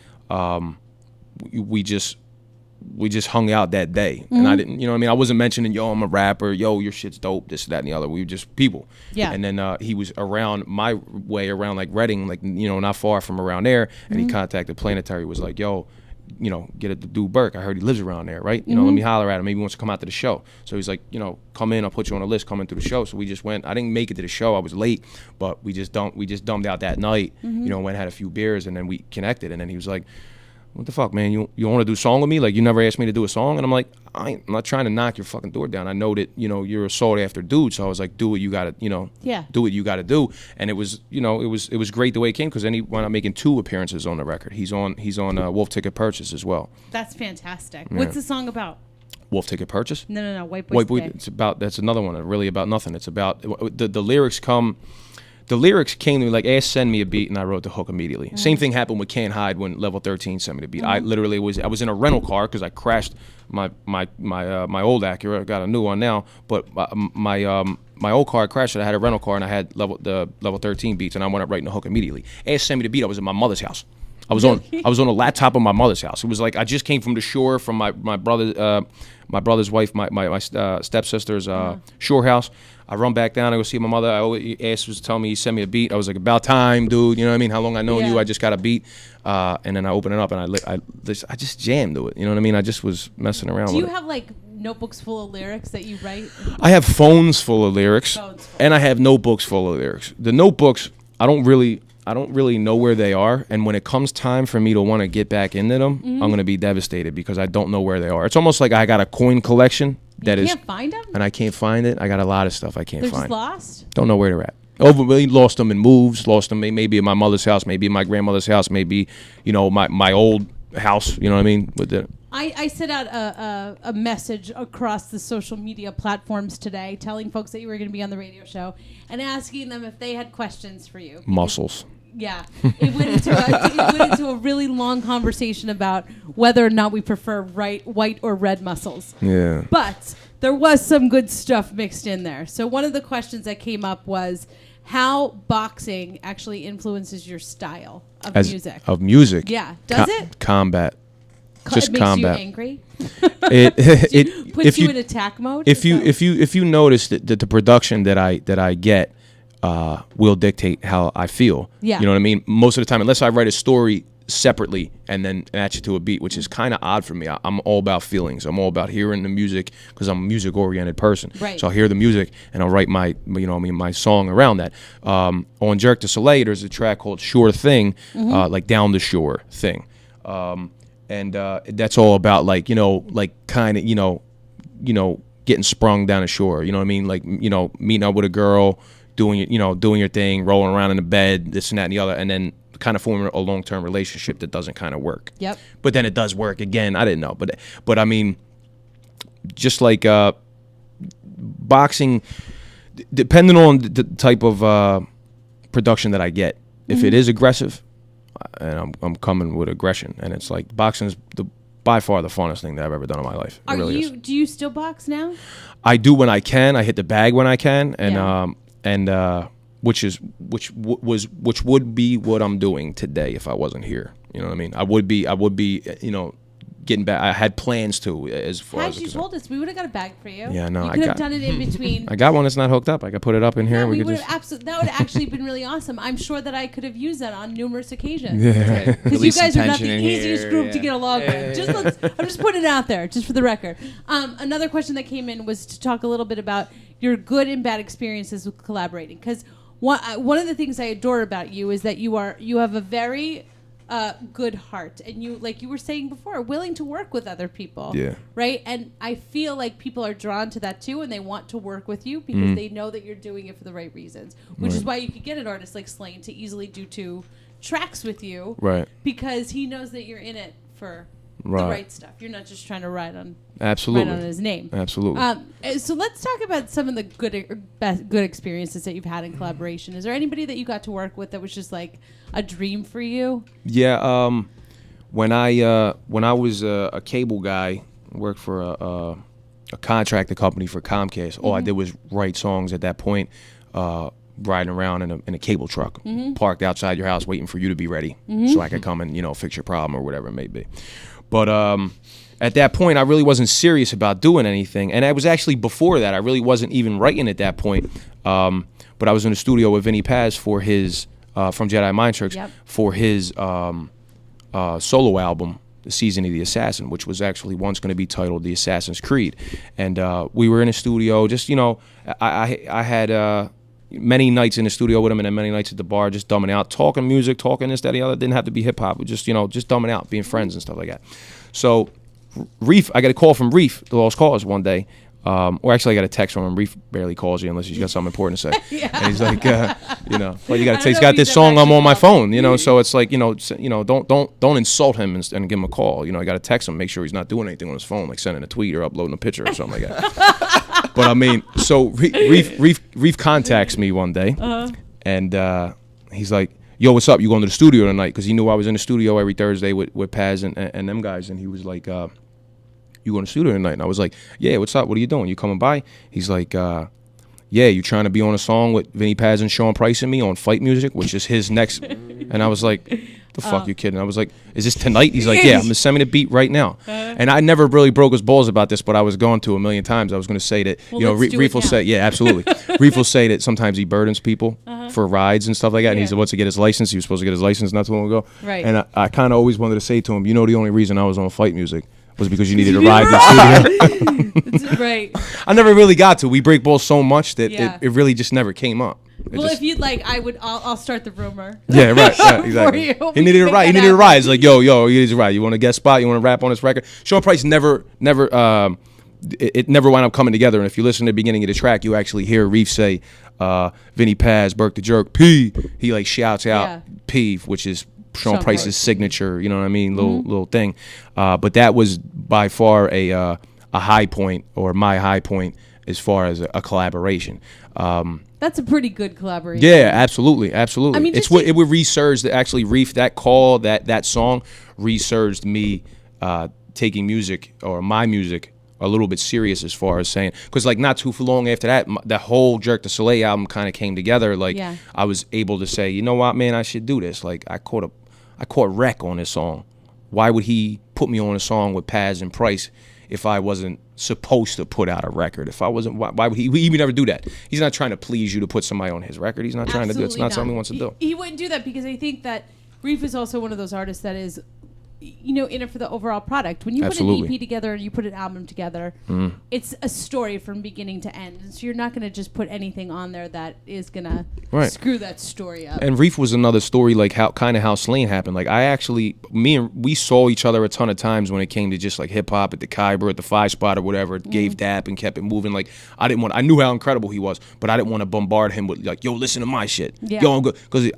[SPEAKER 2] we just we just hung out that day. And I didn't, you know what I mean? I wasn't mentioning, yo, I'm a rapper, yo, your shit's dope, this, that, and the other. We were just people.
[SPEAKER 1] Yeah.
[SPEAKER 2] And then he was around my way, around like Reading, like, you know, not far from around there. And he contacted Planetary, was like, yo, you know, get it to do Burke. I heard he lives around there, right? You know, let me holler at him. Maybe he wants to come out to the show. So he's like, you know, come in, I'll put you on a list, come in to the show. So we just went. I didn't make it to the show. I was late, but we just dumbed out that night, you know, went, had a few beers, and then we connected. And then he was like, what the fuck, man? You want to do a song with me? Like, you never asked me to do a song? And I'm like, I'm not trying to knock your fucking door down. I know that, you know, you're a sought after dude. So I was like, do what you got to, you know, do what you got to do. And it was, you know, it was great the way it came, because then he wound up making 2 appearances on the record. He's on Wolf Ticket Purchase as well.
[SPEAKER 1] That's fantastic. Yeah. What's the song about?
[SPEAKER 2] Wolf Ticket Purchase?
[SPEAKER 1] No. White Boy.
[SPEAKER 2] It's about, that's another one. Really about nothing. It's about, the lyrics come. The lyrics came to me like, send me a beat, and I wrote the hook immediately. Same thing happened with Can't Hide when Level 13 sent me the beat. I literally I was in a rental car because I crashed my old Acura. I got a new one now, but my old car crashed. I had a rental car, and I had the Level 13 beats, and I went up writing the hook immediately. Send me the beat. I was at my mother's house. I was on a laptop in my mother's house. It was like I just came from the shore from my brother's wife, my stepsister's shore house. I run back down. I go see my mother. Ass was telling me he sent me a beat. I was like, about time, dude. You know what I mean? How long I known you? I just got a beat. And then I open it up and I just jammed to it. You know what I mean? I just was messing around with it.
[SPEAKER 1] Do you have like notebooks full of lyrics that you write?
[SPEAKER 2] I have phones full of lyrics, and I have notebooks full of lyrics. The notebooks, I don't really know where they are, and when it comes time for me to want to get back into them, I'm going to be devastated because I don't know where they are. It's almost like I got a coin collection
[SPEAKER 1] you can't find them?
[SPEAKER 2] And I can't find it. I got a lot of stuff I can't find.
[SPEAKER 1] They're just lost? Don't
[SPEAKER 2] know where they're at. We lost them in moves, lost them maybe in my mother's house, maybe in my grandmother's house, maybe, you know, my old house, you know what I mean?
[SPEAKER 1] I sent out a message across the social media platforms today telling folks that you were going to be on the radio show and asking them if they had questions for you.
[SPEAKER 2] Muscles.
[SPEAKER 1] Yeah, it went into a really long conversation about whether or not we prefer white or red muscles.
[SPEAKER 2] Yeah.
[SPEAKER 1] But there was some good stuff mixed in there. So one of the questions that came up was how boxing actually influences your style of music.
[SPEAKER 2] Of music?
[SPEAKER 1] Yeah. Does it?
[SPEAKER 2] Combat. Just
[SPEAKER 1] it makes
[SPEAKER 2] combat.
[SPEAKER 1] you angry?
[SPEAKER 2] It
[SPEAKER 1] puts you in attack mode?
[SPEAKER 2] If you notice that the production that I get will dictate how I feel.
[SPEAKER 1] Yeah.
[SPEAKER 2] You know what I mean? Most of the time, unless I write a story separately and then match it to a beat, which is kind of odd for me. I'm all about feelings. I'm all about hearing the music because I'm a music-oriented person.
[SPEAKER 1] Right.
[SPEAKER 2] So I'll hear the music and I'll write my song around that. On Jurke to Soleil, there's a track called Sure Thing, like Down the Shore Thing. And that's all about like, you know, like kind of, you know, getting sprung down the shore. You know what I mean? Like, you know, meeting up with a girl, doing your thing, rolling around in the bed, this and that and the other, and then kind of forming a long-term relationship that doesn't kind of work.
[SPEAKER 1] Yep.
[SPEAKER 2] But then it does work again. I didn't know, but I mean, just like boxing, depending on the type of production that I get, if it is aggressive, and I'm coming with aggression, and it's like boxing is by far the funnest thing that I've ever done in my life. It really is.
[SPEAKER 1] Do you still box now?
[SPEAKER 2] I do when I can. I hit the bag when I can, and which would be what I'm doing today if I wasn't here. You know what I mean? I would be, you know, getting back. I had plans to, as far as
[SPEAKER 1] you told us, we would have got a bag for you.
[SPEAKER 2] Yeah, no,
[SPEAKER 1] you could have done it in between.
[SPEAKER 2] I got one that's not hooked up. I could put it up in here.
[SPEAKER 1] We would have that would have actually been really awesome. I'm sure that I could have used that on numerous occasions.
[SPEAKER 2] Yeah,
[SPEAKER 1] because you guys are not the easiest group to get along with. I'm just putting it out there, just for the record. Another question that came in was to talk a little bit about your good and bad experiences with collaborating. Because one of the things I adore about you is that you have a very good heart, and you, like you were saying before, willing to work with other people.
[SPEAKER 2] Yeah.
[SPEAKER 1] Right? And I feel like people are drawn to that too, and they want to work with you because they know that you're doing it for the right reasons. Which is why you could get an artist like Slane to easily do 2 tracks with you.
[SPEAKER 2] Right.
[SPEAKER 1] Because he knows that you're in it for the right stuff. You're not just trying to ride on his name.
[SPEAKER 2] Absolutely.
[SPEAKER 1] So let's talk about some of the good experiences that you've had in collaboration. Is there anybody that you got to work with that was just like a dream for you?
[SPEAKER 2] Yeah. When I was a cable guy, worked for a contractor company for Comcast. All I did was write songs at that point. Riding around in a cable truck, parked outside your house, waiting for you to be ready, so I could come and fix your problem or whatever it may be. But at that point, I really wasn't serious about doing anything. And I was actually before that. I really wasn't even writing at that point. But I was in the studio with Vinny Paz for his, from Jedi Mind Tricks, for his solo album, The Season of the Assassin, which was actually once going to be titled The Assassin's Creed. And we were in a studio, just, I had many nights in the studio with him and then many nights at the bar just dumbing out, talking music, talking this, that, the other. It didn't have to be hip-hop. Just, just dumbing out, being friends and stuff like that. So Reef, I got a call from Reef, the Lost Cause, one day. Or actually, I got a text from him. Reef barely calls you unless he's got something important to say. And he's like, well, you got to say he's got this song. I'm on my phone, So it's like, don't insult him and give him a call. You got to text him, make sure he's not doing anything on his phone, like sending a tweet or uploading a picture or something like that. But I mean, so Reef contacts me one day, and he's like, yo, what's up? You going to the studio tonight? Because he knew I was in the studio every Thursday with Paz and them guys, and he was like, you going to the studio tonight? And I was like, yeah, what's up? What are you doing? You coming by? He's like, yeah, you trying to be on a song with Vinny Paz and Sean Price and me on Fight Music, which is his next. And I was like, the fuck you kidding? I was like, is this tonight? He's like, yeah, I'm going to send me the beat right now. And I never really broke his balls about this, but I was going to a million times. I was going to say that, Reef will say, yeah, absolutely. Reef will say that sometimes he burdens people for rides and stuff like that. And he's about to get his license. He was supposed to get his license not too long ago.
[SPEAKER 1] Right.
[SPEAKER 2] And I kind of always wanted to say to him, the only reason I was on Fight Music was because you needed a ride to the studio.
[SPEAKER 1] Right.
[SPEAKER 2] I never really got to. We break balls so much that it really just never came up.
[SPEAKER 1] If you'd like, I'll start the rumor.
[SPEAKER 2] Yeah, right. Yeah, exactly. He needed a ride. He needed a ride. It's like, yo, he needs a ride. You want a guest spot? You want to rap on this record? Sean Price never it never wound up coming together. And if you listen to the beginning of the track, you actually hear Reef say, Vinny Paz, Burke the Jurke, P. He like shouts out P, which is Sean Price's signature, you know what I mean, little thing. But that was by far a high point, or my high point, as far as a collaboration.
[SPEAKER 1] That's a pretty good collaboration.
[SPEAKER 2] Yeah, absolutely. I mean, it would resurge actually Reef, that call, that song resurged me taking music, or my music, a little bit serious, as far as saying, because like not too long after that, the whole Jurke the Soleil album kind of came together. Like I was able to say, you know what, man, I should do this. Like I caught wreck on this song. Why would he put me on a song with Paz and Price if I wasn't supposed to put out a record? If I wasn't, why would he would never do that? He's not trying to please you to put somebody on his record. He's not trying to do it. It's not something he wants to do.
[SPEAKER 1] He wouldn't do that, because I think that Reef is also one of those artists that is, in it for the overall product. When you put an EP together and you put an album together, it's a story from beginning to end. And so you're not going to just put anything on there that is going to screw that story up.
[SPEAKER 2] And Reef was another story, like how Slain happened. Like we saw each other a ton of times when it came to just like hip hop at the Khyber, at the 5 Spot or whatever. It gave dap and kept it moving. Like I knew how incredible he was, but I didn't want to bombard him with like, yo, listen to my shit. Yeah. Yo, I'm good. Because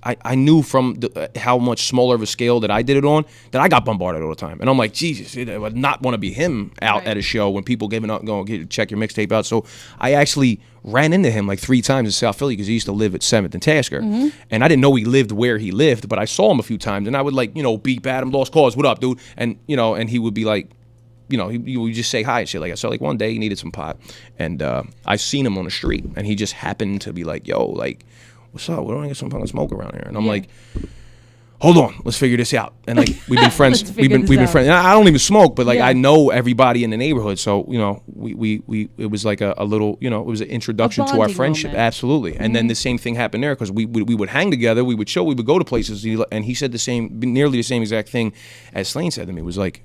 [SPEAKER 2] I knew from how much smaller of a scale that I did it on, that I got bombarded all the time. And I'm like, Jesus, I would not want to be him out at a show when people giving up, going, check your mixtape out. So I actually ran into him like 3 times in South Philly, because he used to live at 7th and Tasker. And I didn't know he lived where he lived, but I saw him a few times, and I would like, beep at him, Lost Cause, what up, dude? And, and he would be like, he would just say hi and shit like that. So like one day he needed some pot, and I seen him on the street, and he just happened to be like, yo, like, what's up? We don't get some fucking smoke around here. And I'm like, hold on, let's figure this out. And like we've been friends, we've been friends. And I don't even smoke, but like I know everybody in the neighborhood. So we it was like a little, it was an introduction to our friendship. Moment. Absolutely. And then the same thing happened there, because we would hang together, we would chill, we would go to places, and he said nearly the same exact thing as Slain said to me. It was like,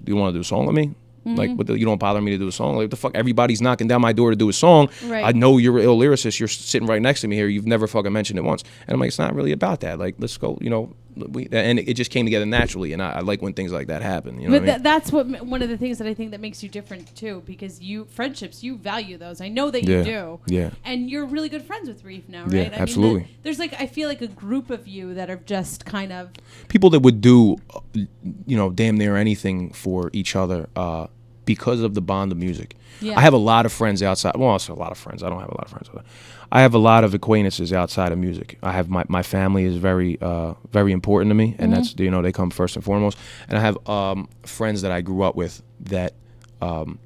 [SPEAKER 2] do you want to do a song with me? Like, you don't bother me to do a song. Like, what the fuck? Everybody's knocking down my door to do a song. Right. I know you're an ill lyricist. You're sitting right next to me here. You've never fucking mentioned it once. And I'm like, it's not really about that. Like, let's go, and it just came together naturally. And I like when things like that happen. You know what I mean?
[SPEAKER 1] That's one of the things that I think that makes you different, too, because friendships, you value those. I know that you do. Yeah. And you're really good friends with Reef now, right?
[SPEAKER 2] Yeah, absolutely.
[SPEAKER 1] There's I feel like a group of you that are just kind of
[SPEAKER 2] people that would do, damn near anything for each other, because of the bond of music. Yeah. I have a lot of friends outside. Well, also a lot of friends. I don't have a lot of friends. I have a lot of acquaintances outside of music. I have my family is very very important to me, and that's they come first and foremost. And I have friends that I grew up with that that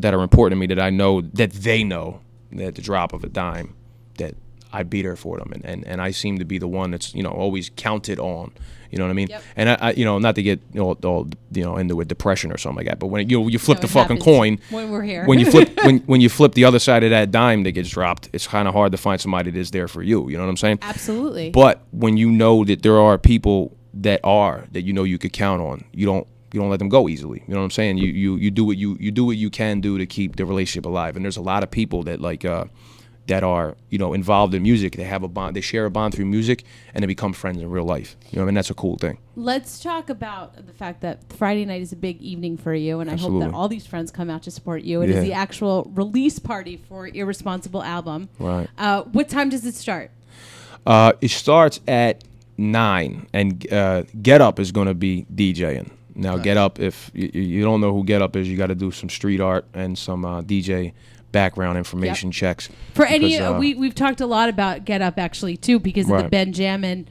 [SPEAKER 2] are important to me, that I know that they know that at the drop of a dime that I beat her for them, and I seem to be the one that's always counted on. You know what I mean?
[SPEAKER 1] Yep.
[SPEAKER 2] And I not to get all into a depression or something like that, but when you flip the
[SPEAKER 1] it
[SPEAKER 2] fucking
[SPEAKER 1] happens
[SPEAKER 2] coin,
[SPEAKER 1] when we're here.
[SPEAKER 2] when you flip when you flip the other side of that dime that gets dropped, it's kind of hard to find somebody that's there for you. You know what I'm saying?
[SPEAKER 1] Absolutely.
[SPEAKER 2] But when you know that there are people that you could count on, you don't let them go easily. You know what I'm saying? You do what you can do to keep the relationship alive. And there's a lot of people that that are involved in music. They have a bond. They share a bond through music, and they become friends in real life. And that's a cool thing.
[SPEAKER 1] Let's talk about the fact that Friday night is a big evening for you, and
[SPEAKER 2] Absolutely.
[SPEAKER 1] I hope that all these friends come out to support you. It is the actual release party for Irresponsible album.
[SPEAKER 2] Right.
[SPEAKER 1] What time does it start?
[SPEAKER 2] It starts at 9, and Get Up is going to be DJing. Now, Get Up, if you don't know who Get Up is, you got to do some street art and some DJ background information checks.
[SPEAKER 1] For we've talked a lot about Get Up actually too, because of the Benjamin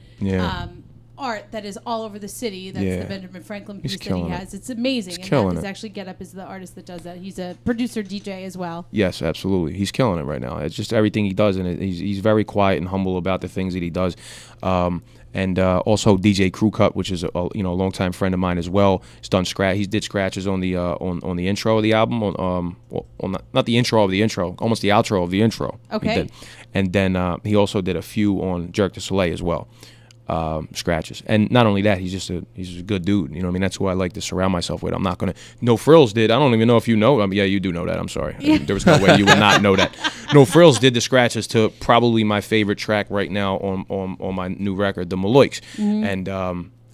[SPEAKER 1] art that is all over the city. That's the Benjamin Franklin piece that he has. It's amazing. And actually Get Up is the artist that does that. He's a producer DJ as well.
[SPEAKER 2] Yes, absolutely. He's killing it right now. It's just everything he does, and he's very quiet and humble about the things that he does. And also DJ Crew Cut, which is a longtime friend of mine as well. He's done he did scratches on the on the intro of the album, not the intro of the intro, almost the outro of the intro.
[SPEAKER 1] Okay.
[SPEAKER 2] And then he also did a few on Jurke du Soleil as well, scratches. And not only that, he's a good dude. You know what I mean? That's who I like to surround myself with. I'm not gonna. No Frills did. I don't even know if you know. Yeah, you do know that. I'm sorry. There was no way you would not know that. No Frills did the scratches to probably my favorite track right now on my new record, The Maloiks. Mm-hmm. And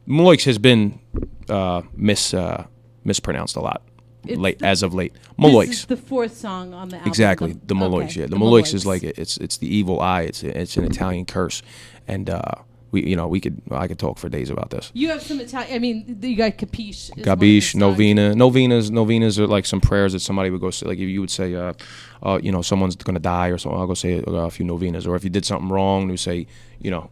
[SPEAKER 2] Maloiks has been mispronounced a lot as of late. Maloiks. This
[SPEAKER 1] is the fourth song on the album.
[SPEAKER 2] Exactly. The Maloiks. Okay. Yeah. The Maloiks is like it's the evil eye. It's an Italian curse, and I could talk for days about this.
[SPEAKER 1] You have some Italian. I mean, you got Capiche.
[SPEAKER 2] Capiche, Novena. Novenas are like some prayers that somebody would go say. Like if you would say, someone's gonna die or something, I'll go say a few novenas. Or if you did something wrong, you say,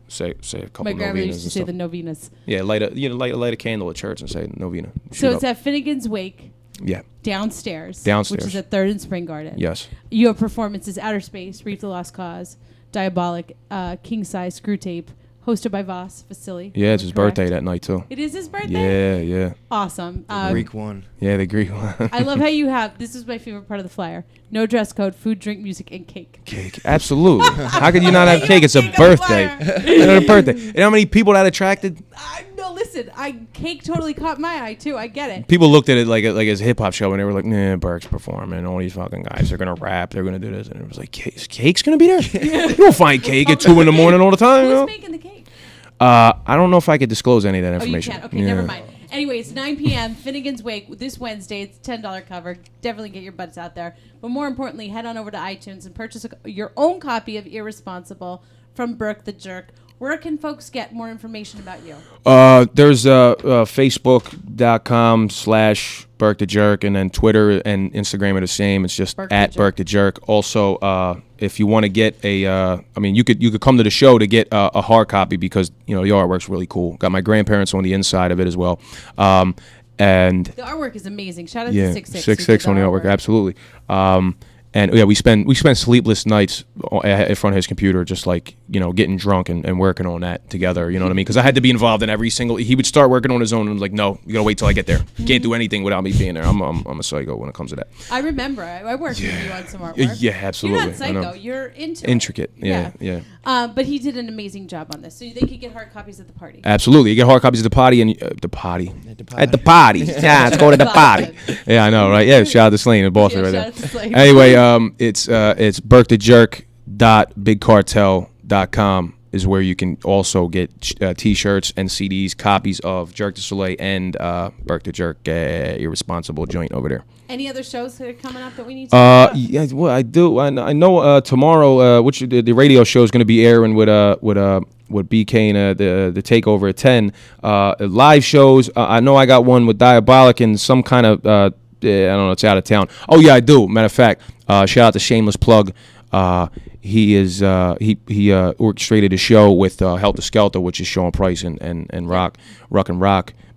[SPEAKER 2] say a couple.
[SPEAKER 1] My grandma
[SPEAKER 2] novenas
[SPEAKER 1] used to say the novenas.
[SPEAKER 2] Yeah, light a candle at church and say novena.
[SPEAKER 1] So it's at Finnegan's Wake.
[SPEAKER 2] Yeah.
[SPEAKER 1] Downstairs.
[SPEAKER 2] Which
[SPEAKER 1] is at 3rd and Spring Garden.
[SPEAKER 2] Yes.
[SPEAKER 1] You have performances: Outer Space, Reef the Lost Cause, Diabolic, King Size, Screw Tape. Hosted by Voss Vasily.
[SPEAKER 2] Yeah, it's his birthday that night too.
[SPEAKER 1] It is his birthday?
[SPEAKER 2] Yeah.
[SPEAKER 1] Awesome.
[SPEAKER 7] The Greek one.
[SPEAKER 2] Yeah, the Greek one.
[SPEAKER 1] I love how you have, this is my favorite part of the flyer, no dress code, food, drink, music, and cake.
[SPEAKER 2] Cake, absolutely. How could you not have cake? It's a birthday. It's a birthday. You know how many people that attracted?
[SPEAKER 1] No, listen, cake totally caught my eye too. I get it.
[SPEAKER 2] People looked at it like his hip hop show, and they were like, "Nah, Burke's performing. All these fucking guys, they're gonna rap. They're gonna do this." And it was like, "Cake's gonna be there? You don't find cake at 2 a.m. all the time."
[SPEAKER 1] Who's making the cake?
[SPEAKER 2] I don't know if I could disclose any of that information.
[SPEAKER 1] Oh, you can't? Okay, never mind. Anyway, it's 9 p.m. Finnegan's Wake this Wednesday. It's $10 cover. Definitely get your butts out there. But more importantly, head on over to iTunes and purchase your own copy of Irresponsible from Burke the Jurke. Where can folks get more information about you?
[SPEAKER 2] There's Facebook.com/Burke the Jurke, and then Twitter and Instagram are the same. It's just at Burke the Jurke. Also, if you want to get you could come to the show to get a hard copy because the artwork's really cool. Got my grandparents on the inside of it as well. And
[SPEAKER 1] the artwork is amazing. Shout out to 66.
[SPEAKER 2] 66 on the artwork, absolutely. And we spent sleepless nights in front of his computer, just like getting drunk and working on that together. You know what I mean? Because I had to be involved in every single. He would start working on his own, and I'm like, no, you gotta wait till I get there. You can't do anything without me being there. I'm a psycho when it comes to that.
[SPEAKER 1] I remember I worked with you on some artwork.
[SPEAKER 2] Yeah, absolutely.
[SPEAKER 1] You're not psycho. You're
[SPEAKER 2] intricate. Yeah.
[SPEAKER 1] But he did an amazing job on this, so they could get hard copies at the party.
[SPEAKER 2] Absolutely, you get hard copies at the party and at the party. Yeah, let's go to the party. Yeah, I know, right? Yeah, shout out to Slane and Boston right there. Anyway, it's BurkeTheJurke.BigCartel.com is where you can also get T-shirts and CDs, copies of Jurke du Soleil and Burke the Jurke, Irresponsible joint over there.
[SPEAKER 1] Any other shows that are coming up that we need to talk about?
[SPEAKER 2] Yeah, well, I do. I know tomorrow, which the radio show is going to be airing with BK and the Takeover at 10. Live shows. I know I got one with Diabolic and some kind of. I don't know. It's out of town. Oh yeah, I do. Matter of fact, shout out to Shameless Plug. He orchestrated a show with Helter Skelter, which is Sean Price and Rock.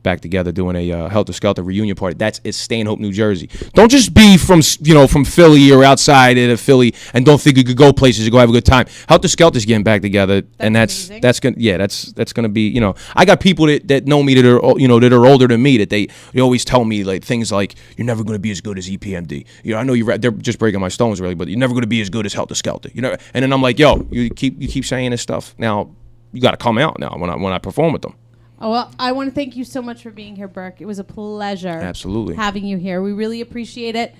[SPEAKER 2] back together doing a Helter Skelter reunion party. It's Stanhope, New Jersey. Don't just be from Philly or outside of Philly and don't think you could go places to go have a good time. Helter Skelter's getting back together, and that's gonna be, I got people that know me that are older than me, that they always tell me like things like, you're never gonna be as good as EPMD. I know they're just breaking my stones really, but you're never gonna be as good as Helter Skelter. And then I'm like, yo, you keep saying this stuff. Now you got to come out now when I perform with them.
[SPEAKER 1] Oh, well, I want to thank you so much for being here, Burke. It was a pleasure.
[SPEAKER 2] Absolutely.
[SPEAKER 1] Having you here. We really appreciate it.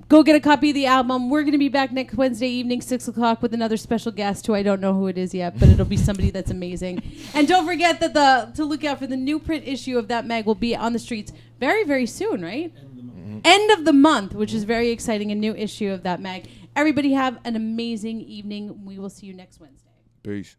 [SPEAKER 1] Go get a copy of the album. We're going to be back next Wednesday evening, 6 o'clock, with another special guest who I don't know who it is yet, but it'll be somebody that's amazing. And don't forget that to look out for the new print issue of that mag will be on the streets very, very soon, right? End of the month, which is very exciting, a new issue of that mag. Everybody have an amazing evening. We will see you next Wednesday.
[SPEAKER 2] Peace.